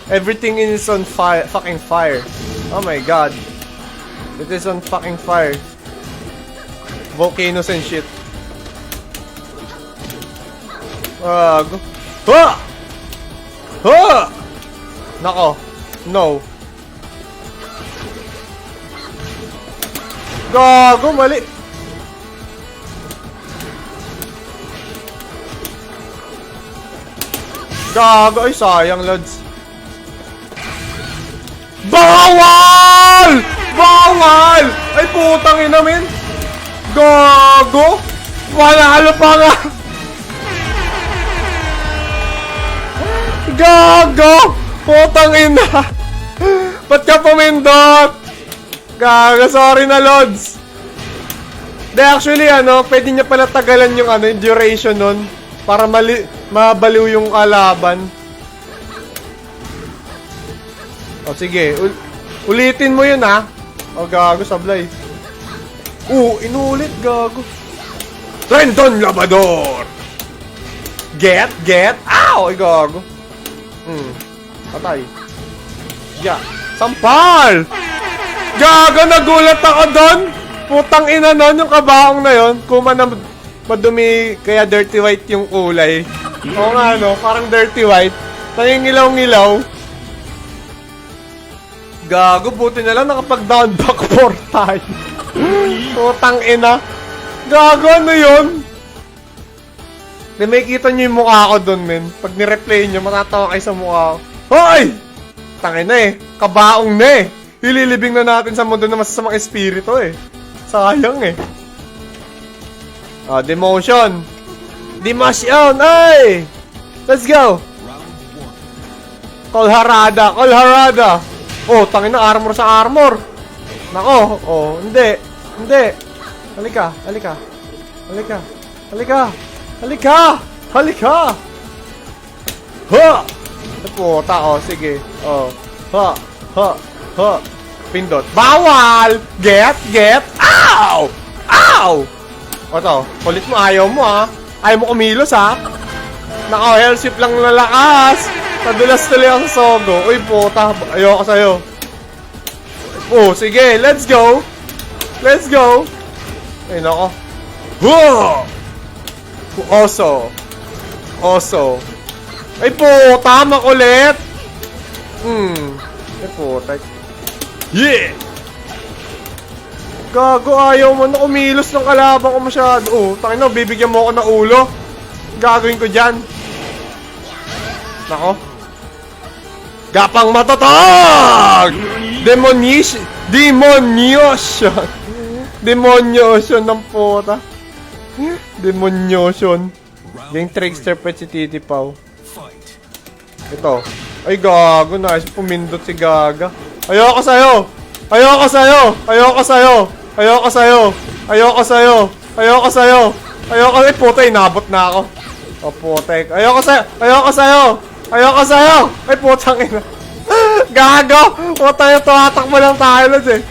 Everything is on fire, fucking fire. Oh my god. It is on fucking fire. Volcanoes and shit. Go. Ha! Ha! Nako. No. Gago, mali. Gago, ay sayang, Lods. Bawal! Bawal! Ay putang ina, men. Gago! Panalo pa nga! Gago! Putang ina! Ba't ka pumindot? Gago, sorry na, Lods. De, actually, ano, pwede niya pala tagalan yung, ano, yung duration nun. Para mabaliw yung kalaban. O, sige. Ulitin mo yun, ha? O, gago, sablay. Inulit, gago. Rendon Labrador! Get! Ow! Ay, gago. Patay. Yeah. Sampal! Gago, nagulat ako doon! Putang ina nun, yung kabaong na yun. Kuma na madumi, kaya dirty white yung kulay. Oo nga, no? Parang dirty white. Nangingilaw-ngilaw. Gago, buti na lang nakapag-down back 4 tayo. Putang ina. Gago, ano yun? May kita nyo yung mukha ko dun, men. Pag nireplay nyo, matatawa kayo sa mukha ko. Hoy! Tangin na eh. Kabaong na eh. Ililibing na natin sa mundo na masasamang espiritu eh. Sayang eh. Demotion. Demotion, ay! Let's go! Call Harada. Oh, tangin na, armor sa armor. Nako, hindi. Halika. Ha! Puta, sige. Ha. Pindot. Bawal! Get! Ow! O to, kulit mo, ayaw mo ha. Ayaw mo kumilos ha. Naka hellship lang lalakas. Nadulas tuloy ang sogo. Uy puta, ayoko sa'yo. Sige, let's go. Ay nako. Oso. Ay puta, makulit. Ay puta. Yeah! Gago, ayaw mo na kumilos ng kalaban ko masyado. Tangin na, bibigyan mo ako ng ulo. Gagawin ko dyan. Nako. Gapang matatag! Demonyosion ng puta. Demonyosion. Yung trickster pa si Titi Pau. Ito. Ay gago, nice. Pumindot si Gaga. Ayoko sa'yo! Ay puta, inabot na ako. Puta. Ayoko sa'yo! Ay putang ina. Gago! Puta yung tumatakbo lang tayo lang eh.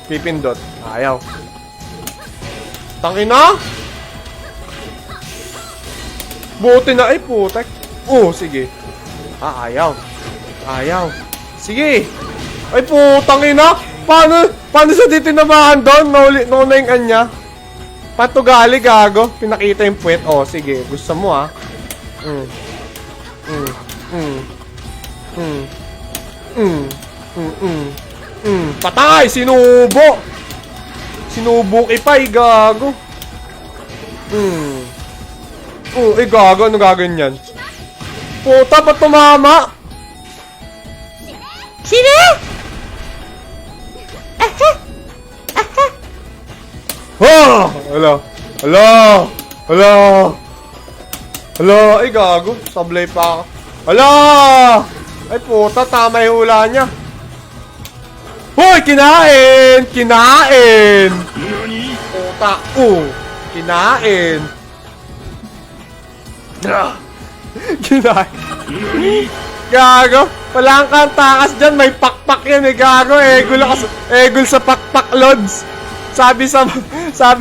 Pipindot. Ayaw. Tangina! Buti na, ay putek. Sige. Ayaw. Sige. Ay putang ina. Paano sa dito naman doon? Nauna yung anya. Patugali, gago. Pinakita yung puwet. Sige. Gusto mo ha. Patay! Sinubo kipay, gago. Gago. Ano gagawin yan? Puta, ba't tumama? Sino? Hala, ay gago. Sablay pa ako. Hala! Ay puta, tama yung hula niya. Hoy, kinain! Puta, kinain. Gago, wala kang takas dyan, may pakpak yan eh, gago. Egul sa pakpak, Lods. Sabi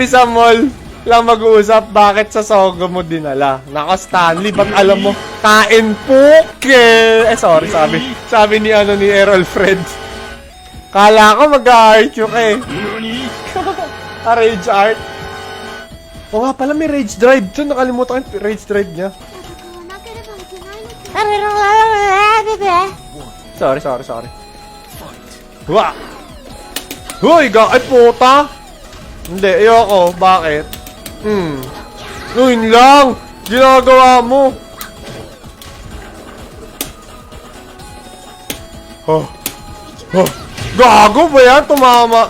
sa mall. lang mag-uusap, bakit sa Sogo mo dinala? Nako, Stanley, ba't alam mo? Kain puke! Sorry, sabi ni Errol Fred. Kala ko mag-art yung Rage art. O nga pala, may Rage Drive. So, nakalimutan ko yung Rage Drive niya. Sorry. Wah! Hoy, ay puta! Hindi, ayoko. Bakit? Yun lang! Ginagawa mo! Gago ba yan? Tumama!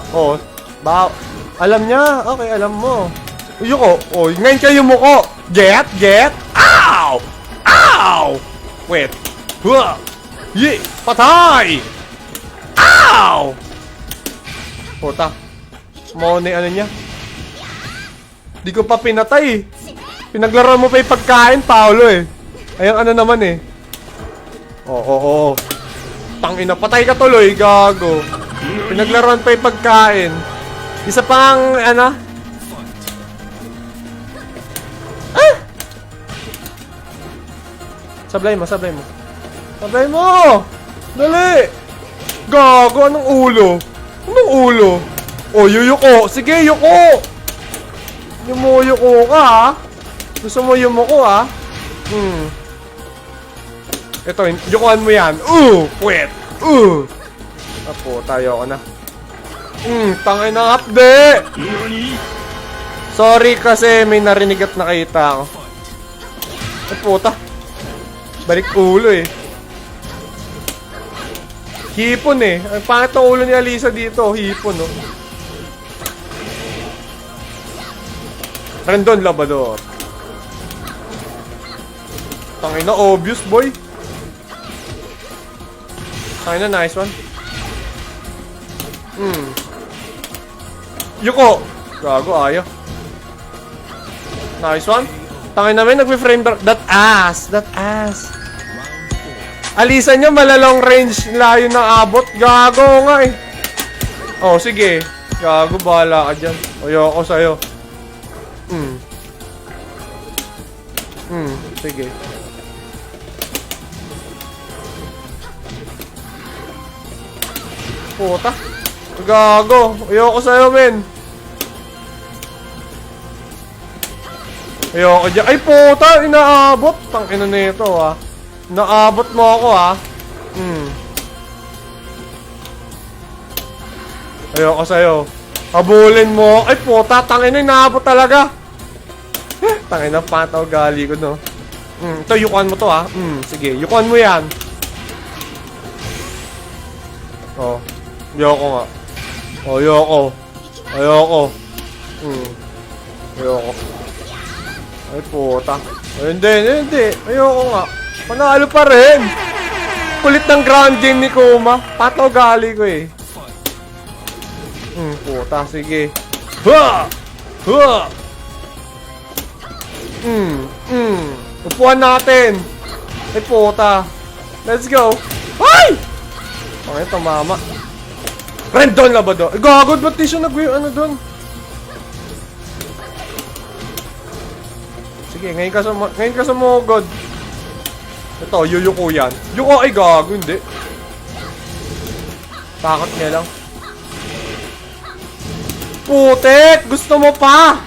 Alam niya. Okay, alam mo. Yuko. Ngayon kayo muko. Get! Ow! Wait. Patay! Ow! Puta. Ano niya? Di ko pa pinatay. Pinaglaro mo pa yung pagkain, Paolo eh. Ayang naman eh. Oo. Tangina, patay ka tuloy, gago. Pinaglaruan pa yung pagkain. Isa pang, Sablay mo. Dali! Gago, anong ulo? Yuyuko. Sige, yuko! Yumuko ka, ha? Gusto mo yumuko, ha? Ito, yukuhan mo yan. Puwet! Apo, tayo ko na. Tangay na update! Sorry kasi may narinig at nakita ako. Puta. Balik ulo eh. Hipon eh. Ang pangit ng ulo ni Alisa dito. Hipon, no? Rendon Labrador. Tangina, obvious, boy. Tangina, nice one. Yuko! Gago, ayaw. Nice one. Tangina namin, nagme-frame back. That ass. Alisa nyo, malalong range layo ng abot. Gago nga eh. Sige. Gago, bahala ka dyan. Ayoko sa'yo. Sige. Puta. Gago. Ayoko sa'yo, men. Ayoko dyan. Ay, puta. Inaabot. Tangina na ito, ha. Naabot mo ako, ha. Ayoko sa'yo. Habulin mo. Ay, puta. Tangina, inaabot talaga. Tangina, pataw gali ko, no. Ito, yukuhan mo to, ha. Sige, yukuhan mo yan. Ayoko nga. Ayoko. Ayoko. Ay, puta. Ay, hindi. Ayoko nga. Panalo pa rin. Kulit ng ground game ni Kuma. Pataw gali ko eh. Puta, sige. Upuan natin. Ay, puta. Let's go. Ay! Okay, tumama. Rendon Labrador. Gagod, ba't di siya doon? Sige, ngayon ka sumugod. Ito, yuyuko yan. Yuko, ay gago, hindi. Takot niya lang. Putik! Gusto mo pa!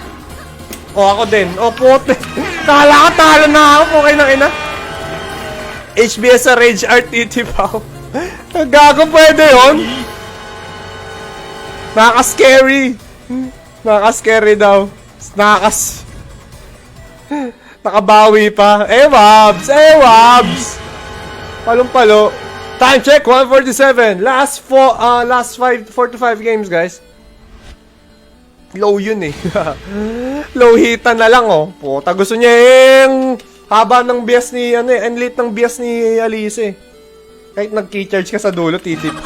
Ako din. Putik! Kala ka, talo na ako. Okay na, ina. HBS sa Rage Art titipaw. Gago, pwede yun? Nakaka-scary. Nakaka-scary daw. Nakabawi pa. Wabs! Palong-palo. Time check, 1:47. Last 4 to 5 games, guys. Low yun eh. Low hitan na lang, oh. Puta, gusto niya yung haba ng bias ni, ang late ng bias ni Alice eh. Kahit nag-key-charge ka sa dulo, titip.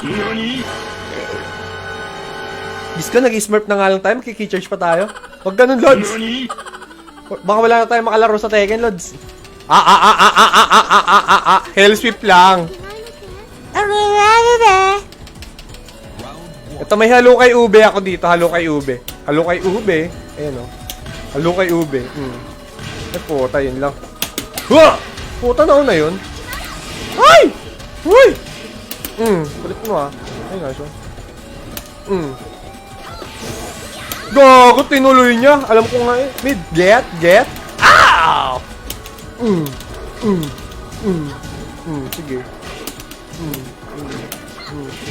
Diyos ko, nag-smurf na nga lang tayo, mag-key-charge pa tayo. Huwag ganun, Lods. Baka wala na tayo makalaro sa Tekken, Lods. Hell sweep lang. Ito, may halo kay Ube ako dito. Halo kay Ube. Ayan, o. Halo kay ube. Eh, puta, yun lang. Huh! Puta na yun. Ay! Uy! Kulit mo ah. Ay, nga siya. Gago, tinuloy niya. Alam ko nga eh. Mid, get. Ow! Sige.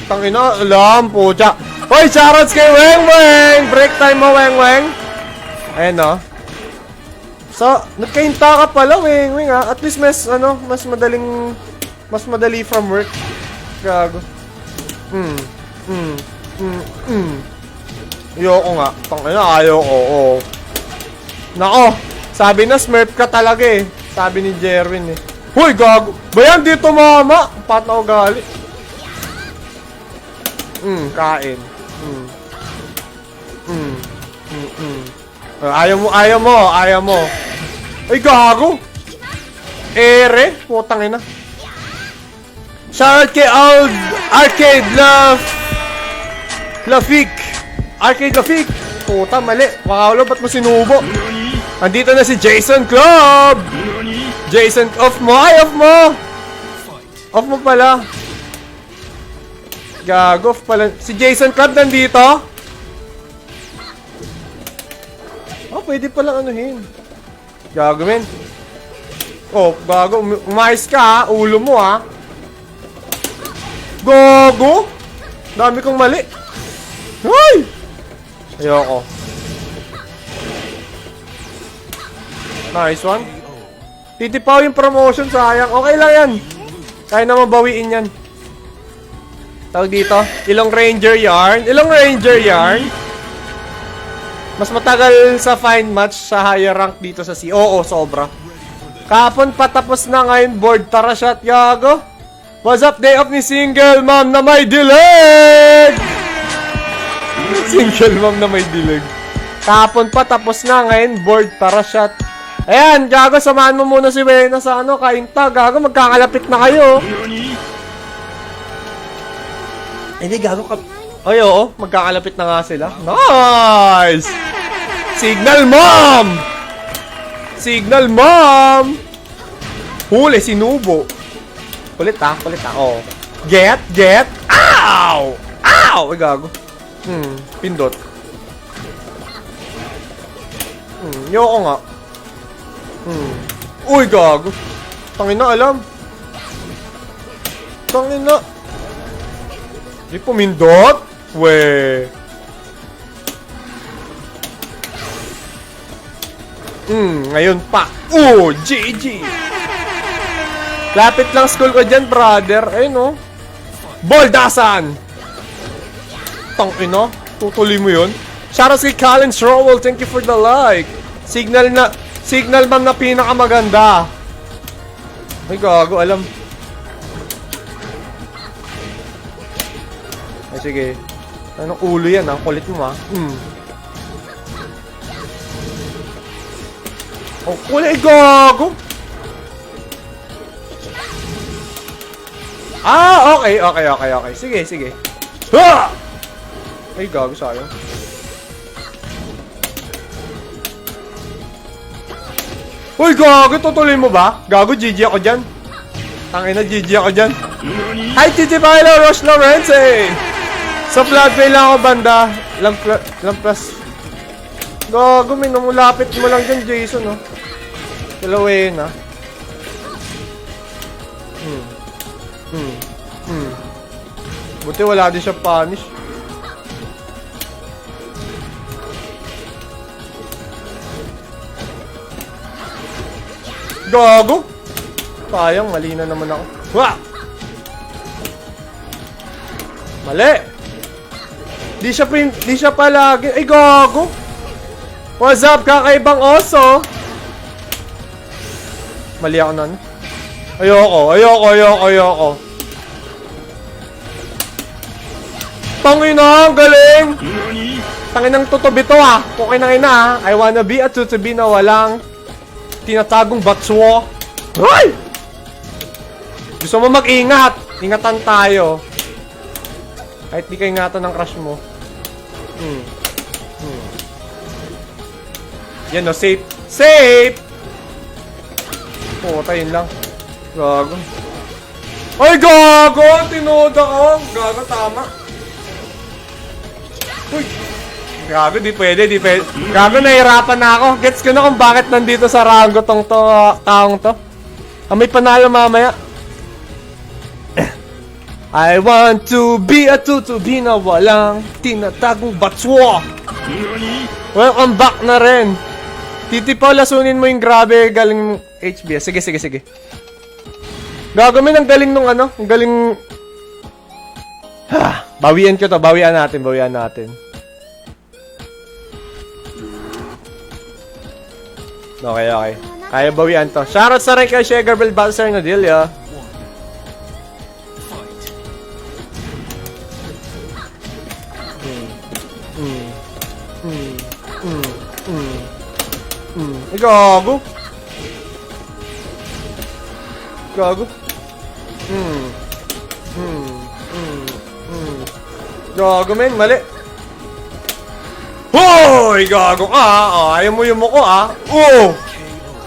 Tangina, alam po, tsa. Hoy, shoutouts kay Weng Weng! Break time mo, Weng Weng. Ayan, no? So, nagkahinta ka pala, Weng Weng, ha? At least mas madali from work. Gago. Ayoko nga. Tangina, ayoko, oo. Nako, sabi na smurf ka talaga eh. Sabi ni Jerwin eh. Hoy, gago. Bayan dito, mama. Pat na ugali. Kain. Ayaw mo. Ay, gago. Ere. Putang ina. Shoutout kay Old Arcade Lafik. Arcade Lafik. Puta, mali. Wakaulo, ba't mo sinubo? Andito na si Jason Club. Jason, off mo. Ay, off mo. Off mo pala. Gago, off pala. Si Jason Club nandito. Oh, pwede palang anuhin. Gago, men. Oh, gago. Umayos ka, ha. Ulo mo, ha. Gago. Dami kong mali. Ay! Ayoko. Nice one. Titipaw yung promotion, sayang. Okay lang yan. Kaya na mabawiin yan. Tawag dito. Ilong Ranger Yarn. Mas matagal sa fine match sa higher rank dito sa C. Oo, sobra. Kahapon patapos na, ngayon board. Tara shot, gago. What's up, day off ni single mom na may dilig? Single mom na may dilig. Kahapon patapos na, ngayon board. Tara shot. Ayan, gago, samahan mo muna si Wena sa ano, kainta. Gago, magkakalapit na kayo. Hindi, gago ka. Ay, oo, magkakalapit na nga sila. Nice! Signal mom! Huli, sinubo. Kulit ha, oh. Get! Ow! Ay, gago. Pindot. Yoko nga. Uy, gago. Tangina, alam. Tangina. Di pumindot? We. Ngayon pa. GG. Lapit lang school ko dyan, brother. Ayun, no. Boldasan. Tangina. Tutuloy mo yun. Shoutouts kay Collins Rowell. Thank you for the like. Signal ma'am na pinakamaganda. Ay, gago, alam. Ay, sige. Anong ulo yan, ha? Kulit mo, ha? Oh, kulit, gago. Ah, okay. Sige. Ha! Ay, gago, sayang. Uy, gago, tutuloy mo ba? Gago, GG ako dyan. Tangina, GG ako dyan. Hi, Titi Paolo, Rosh Lawrence. Sa Floodway lang ako, banda. Lampas. Gago, minumulapit mo lang dyan, Jason, oh. Dalawin, ha. Buti wala din siya punish. Gago! Sayang, mali na naman ako. Wah! Mali! Di siya palagi. Ay, gago! What's up, kakaibang oso? Mali ako nun. Ayoko. Tangina, ang galing! Tanginang tutubi to, ha. Okay na ina, ha. I wanna be a tutubi na walang tinatagong batswo. Ay! Gusto mo mag-ingat. Ingatan tayo. Kahit di ka ingatan ng crush mo. Yan o, safe. Safe! Puta, yun lang. Gago. Ay, gago! Tinoda ko. Gago, tama. Uy. Gago, di pwede, di pwede. Gago, nahirapan na ako. Gets ko na kung bakit nandito sa rango tong taong to. May panalo mamaya. I want to be a tutubi na walang tinatagong batswa. Welcome back na rin. Titi Paul, lasunin mo yung grabe galing HBS. Sige, sige, sige. Gagawin ang galing nung ano, ang galing... bawian ko to, bawian natin, bawian natin. Okay, okay. Kaya bawian to. Shoutout sa rin kay Sugar Bell Balser na deal, ya. Gago. Gago. Gago, men. Mali. Hoy! Gago ka, ayaw mo yung muko, Oh!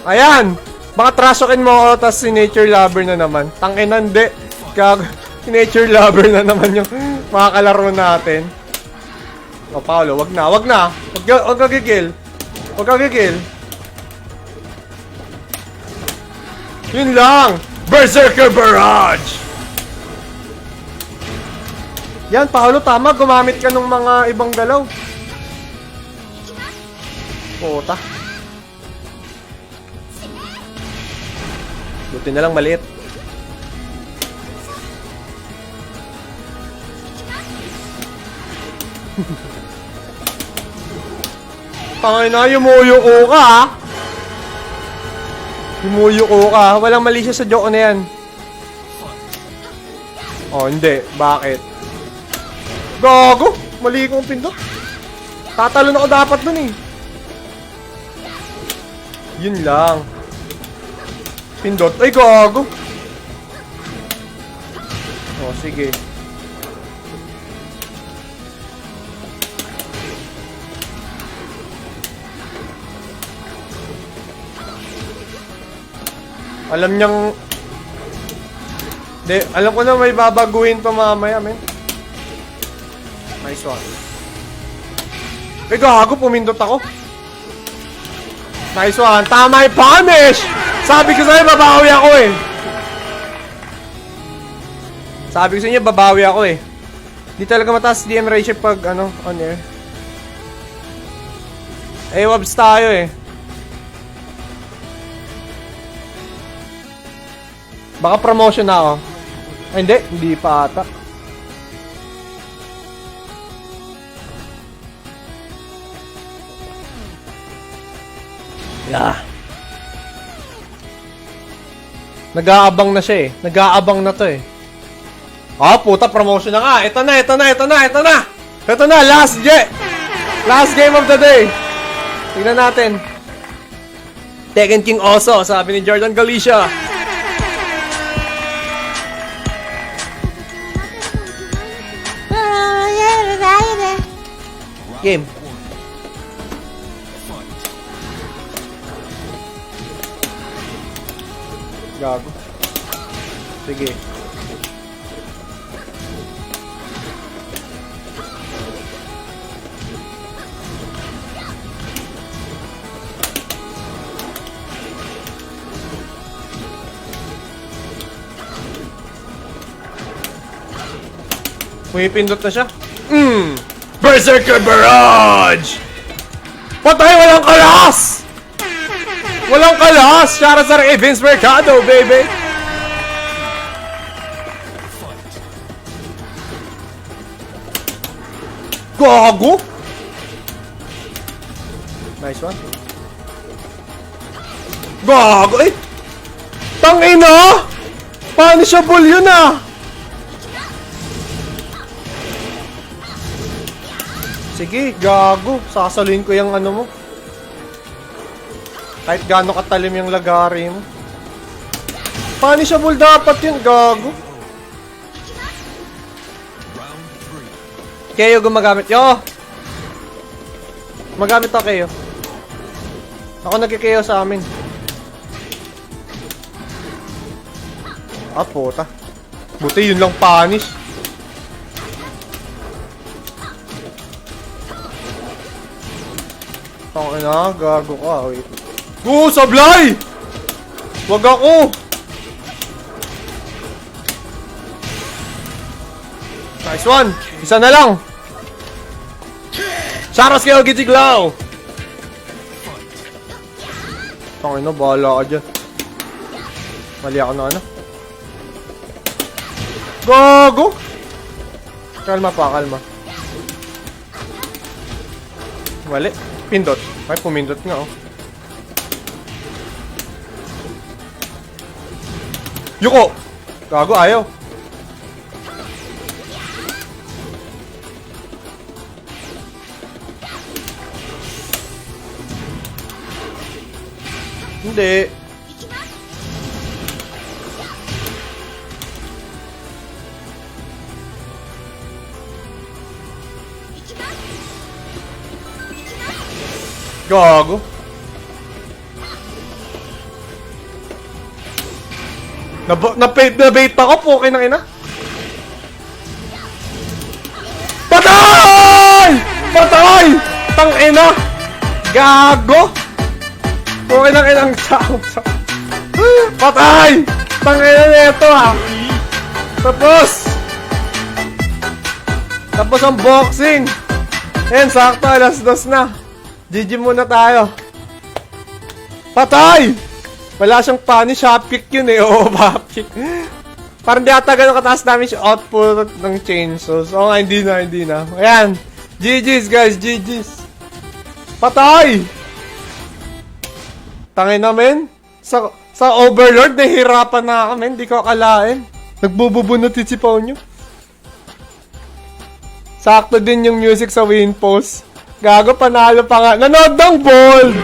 Ayan! Baka trashokin mo ako, tas si Nature Lover na naman. Tangin hindi. Gago. Si Nature Lover na naman yung mga kalaro natin. O, Paolo, wag na, wag na. Wag ka gigil. Wag ka gigil. Yun lang! Berserker Barrage! Yan, Paolo, tama. Gumamit ka ng mga ibang galaw. Puta. Buti na lang maliit. Pangay na, yumuyo ko ka, Yumuyo ko ka. Walang mali siya sa joke na yan. Oh, hindi. Bakit? Gago! Mali kong pindot. Tatalon ako dapat dun eh. Yun lang. Pindot. Ay, gago! Oh, sige. Alam niyang... De, alam ko na may babaguhin pa mamaya, men. Nice one. Eh, gago, pumindot ako. Nice one. Tama yung punish! Sabi ko sa'yo, babawi ako eh. Sabi ko sa inyo, babawi ako eh. Di talaga mataas DM ratio pag, ano, on air. Eh, wabs tayo eh. Baka promotion na ako. Ay, hindi. Hindi pa ata. Yeah. Nag-aabang na siya eh. Nag-aabang na to eh. Ah, puta, promotion na nga. Ito na, ito na, ito na, ito na. Ito na, last game of the day. Tingnan natin. Tekken King Oso, sabi ni Jordan Galicia. Game. Gago. Sige. Pumipindot na siya. Berserker Barrage! Patay! Walang kalas! Walang kalas! Charizard Vince Mercado, baby! Gago! Nice one. Gago! Eh! Tangina! Punishable yun ah! Sige, gago. Sasaluin ko yung ano mo. Kahit gaano katalim yung lagari mo. Punishable dapat yun, gago. Kayo gumagamit. Yo! Magamit ako kayo. Ako nagkikayo sa amin. Ah, puta. Buti yun lang punish. Tangina, gago ka. Wait. Go, sablay! Wag ako! Nice one! Isa na lang! Charas kayo, Gitiglaw! Tangina, bahala ka dyan. Mali ako na ano. Gago! Kalma pa, kalma. Mali. Pindot. Ay, pumindot nga, oh. Yuko! Gago, ayaw. Hindi. Gago. Nabait pa ako, okay na ina. Patay! Patay! Tangina! Gago! Okay na kinang tao. Patay! Tangina nito ha. Tapos ang boxing. Ayan, sakto, alas 2 na. GG muna tayo. Patay! Wala siyang punish, half kick yun eh. Oo, half kick. Parang di ata ganun kataas damage output ng chainsaws. Oo nga, hindi na. Ayan. GG's guys, GG's. Patay! Tangin na men. Sa Overlord, nahihirapan na ako men. Di ko akalain. Nagbububunot si Ponyo. Sakto din yung music sa win post. Gago, panalo pa nga. Nanood ng bold!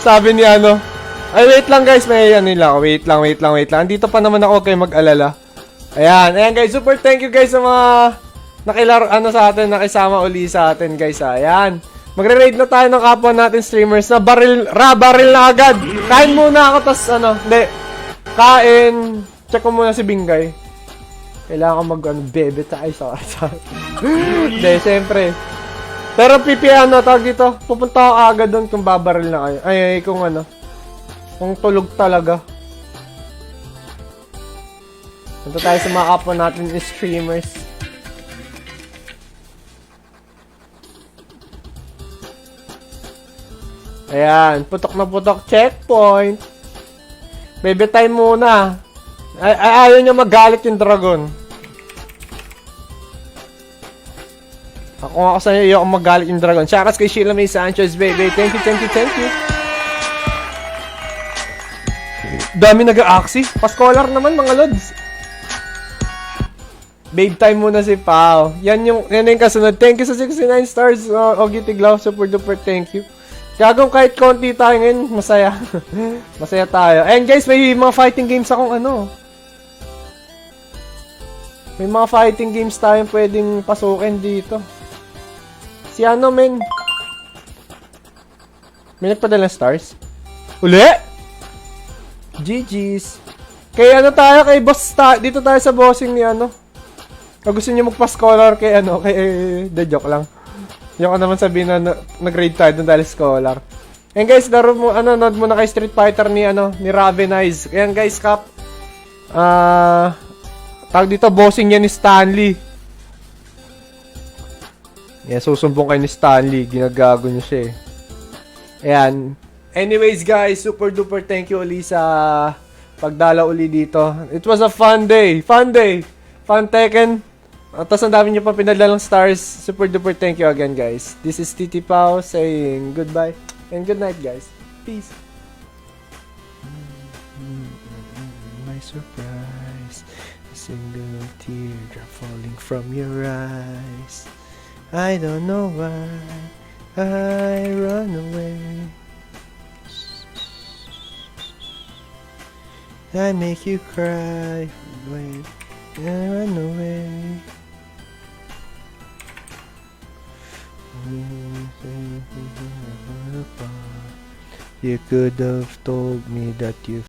Sabi ni ano. Ay, wait lang guys. May ano nila ako. Wait lang. Dito pa naman ako kayo mag-alala. Ayan guys. Super thank you guys sa mga nakilaro, sa atin, nakisama uli sa atin guys. Ayan. Magre-raid na tayo ng kapwa natin streamers na baril na agad. Kain muna ako, tas hindi. Kain. Check ko muna si Bingay. Kailangan ko bebe tayo sa hindi, siyempre. Pero tawag dito, pupunta ako agad doon kung babaril na kayo. Ay, kung kung tulog talaga. Punta tayo sa mga kapwa natin streamers. Ayan, putok na putok, checkpoint. Bebe time muna. Ayaw niya magalit yung dragon. Ako sa iyo, ako magalit yung dragon. Shoutout kay Sheila May Sanchez, baby. Thank you. Dami nag-a-axi. Pa-scholar naman, mga lods. Babe time muna si Pao. Yan yung kasunod. Thank you sa 69 stars. Ogie Tiglaw, super duper thank you. Gagawin kahit konti tayo ngayon, masaya. Masaya tayo. And guys, may mga fighting games akong May mga fighting games tayong pwedeng pasukin dito. Si men. May nagpadala stars? Uli? GG's. Kay tayo, kay boss dito tayo sa bossing ni Kung gusto niyo magpa-scholar kay kay the joke lang. Yung naman sabihin na nag-grade tayo dun dahil scholar. And guys, laro mo, nod mo na kay Street Fighter ni Ravenize. Ayan guys, Cap. Tawag dito, bossing yan ni Stanley. Yan, susumbong kay ni Stanley. Ginagago niya siya eh. Ayan. Anyways guys, super duper thank you uli sa pagdala uli dito. It was a fun day. Fun Tekken. Tapos ang dami niyo pa pinadalang stars. Super duper thank you again guys. This is Titi Pao saying goodbye and good night guys. Peace. My surprise. A single teardrop falling from your eyes. I don't know why I run away. I make you cry when I run away. You could have told me that you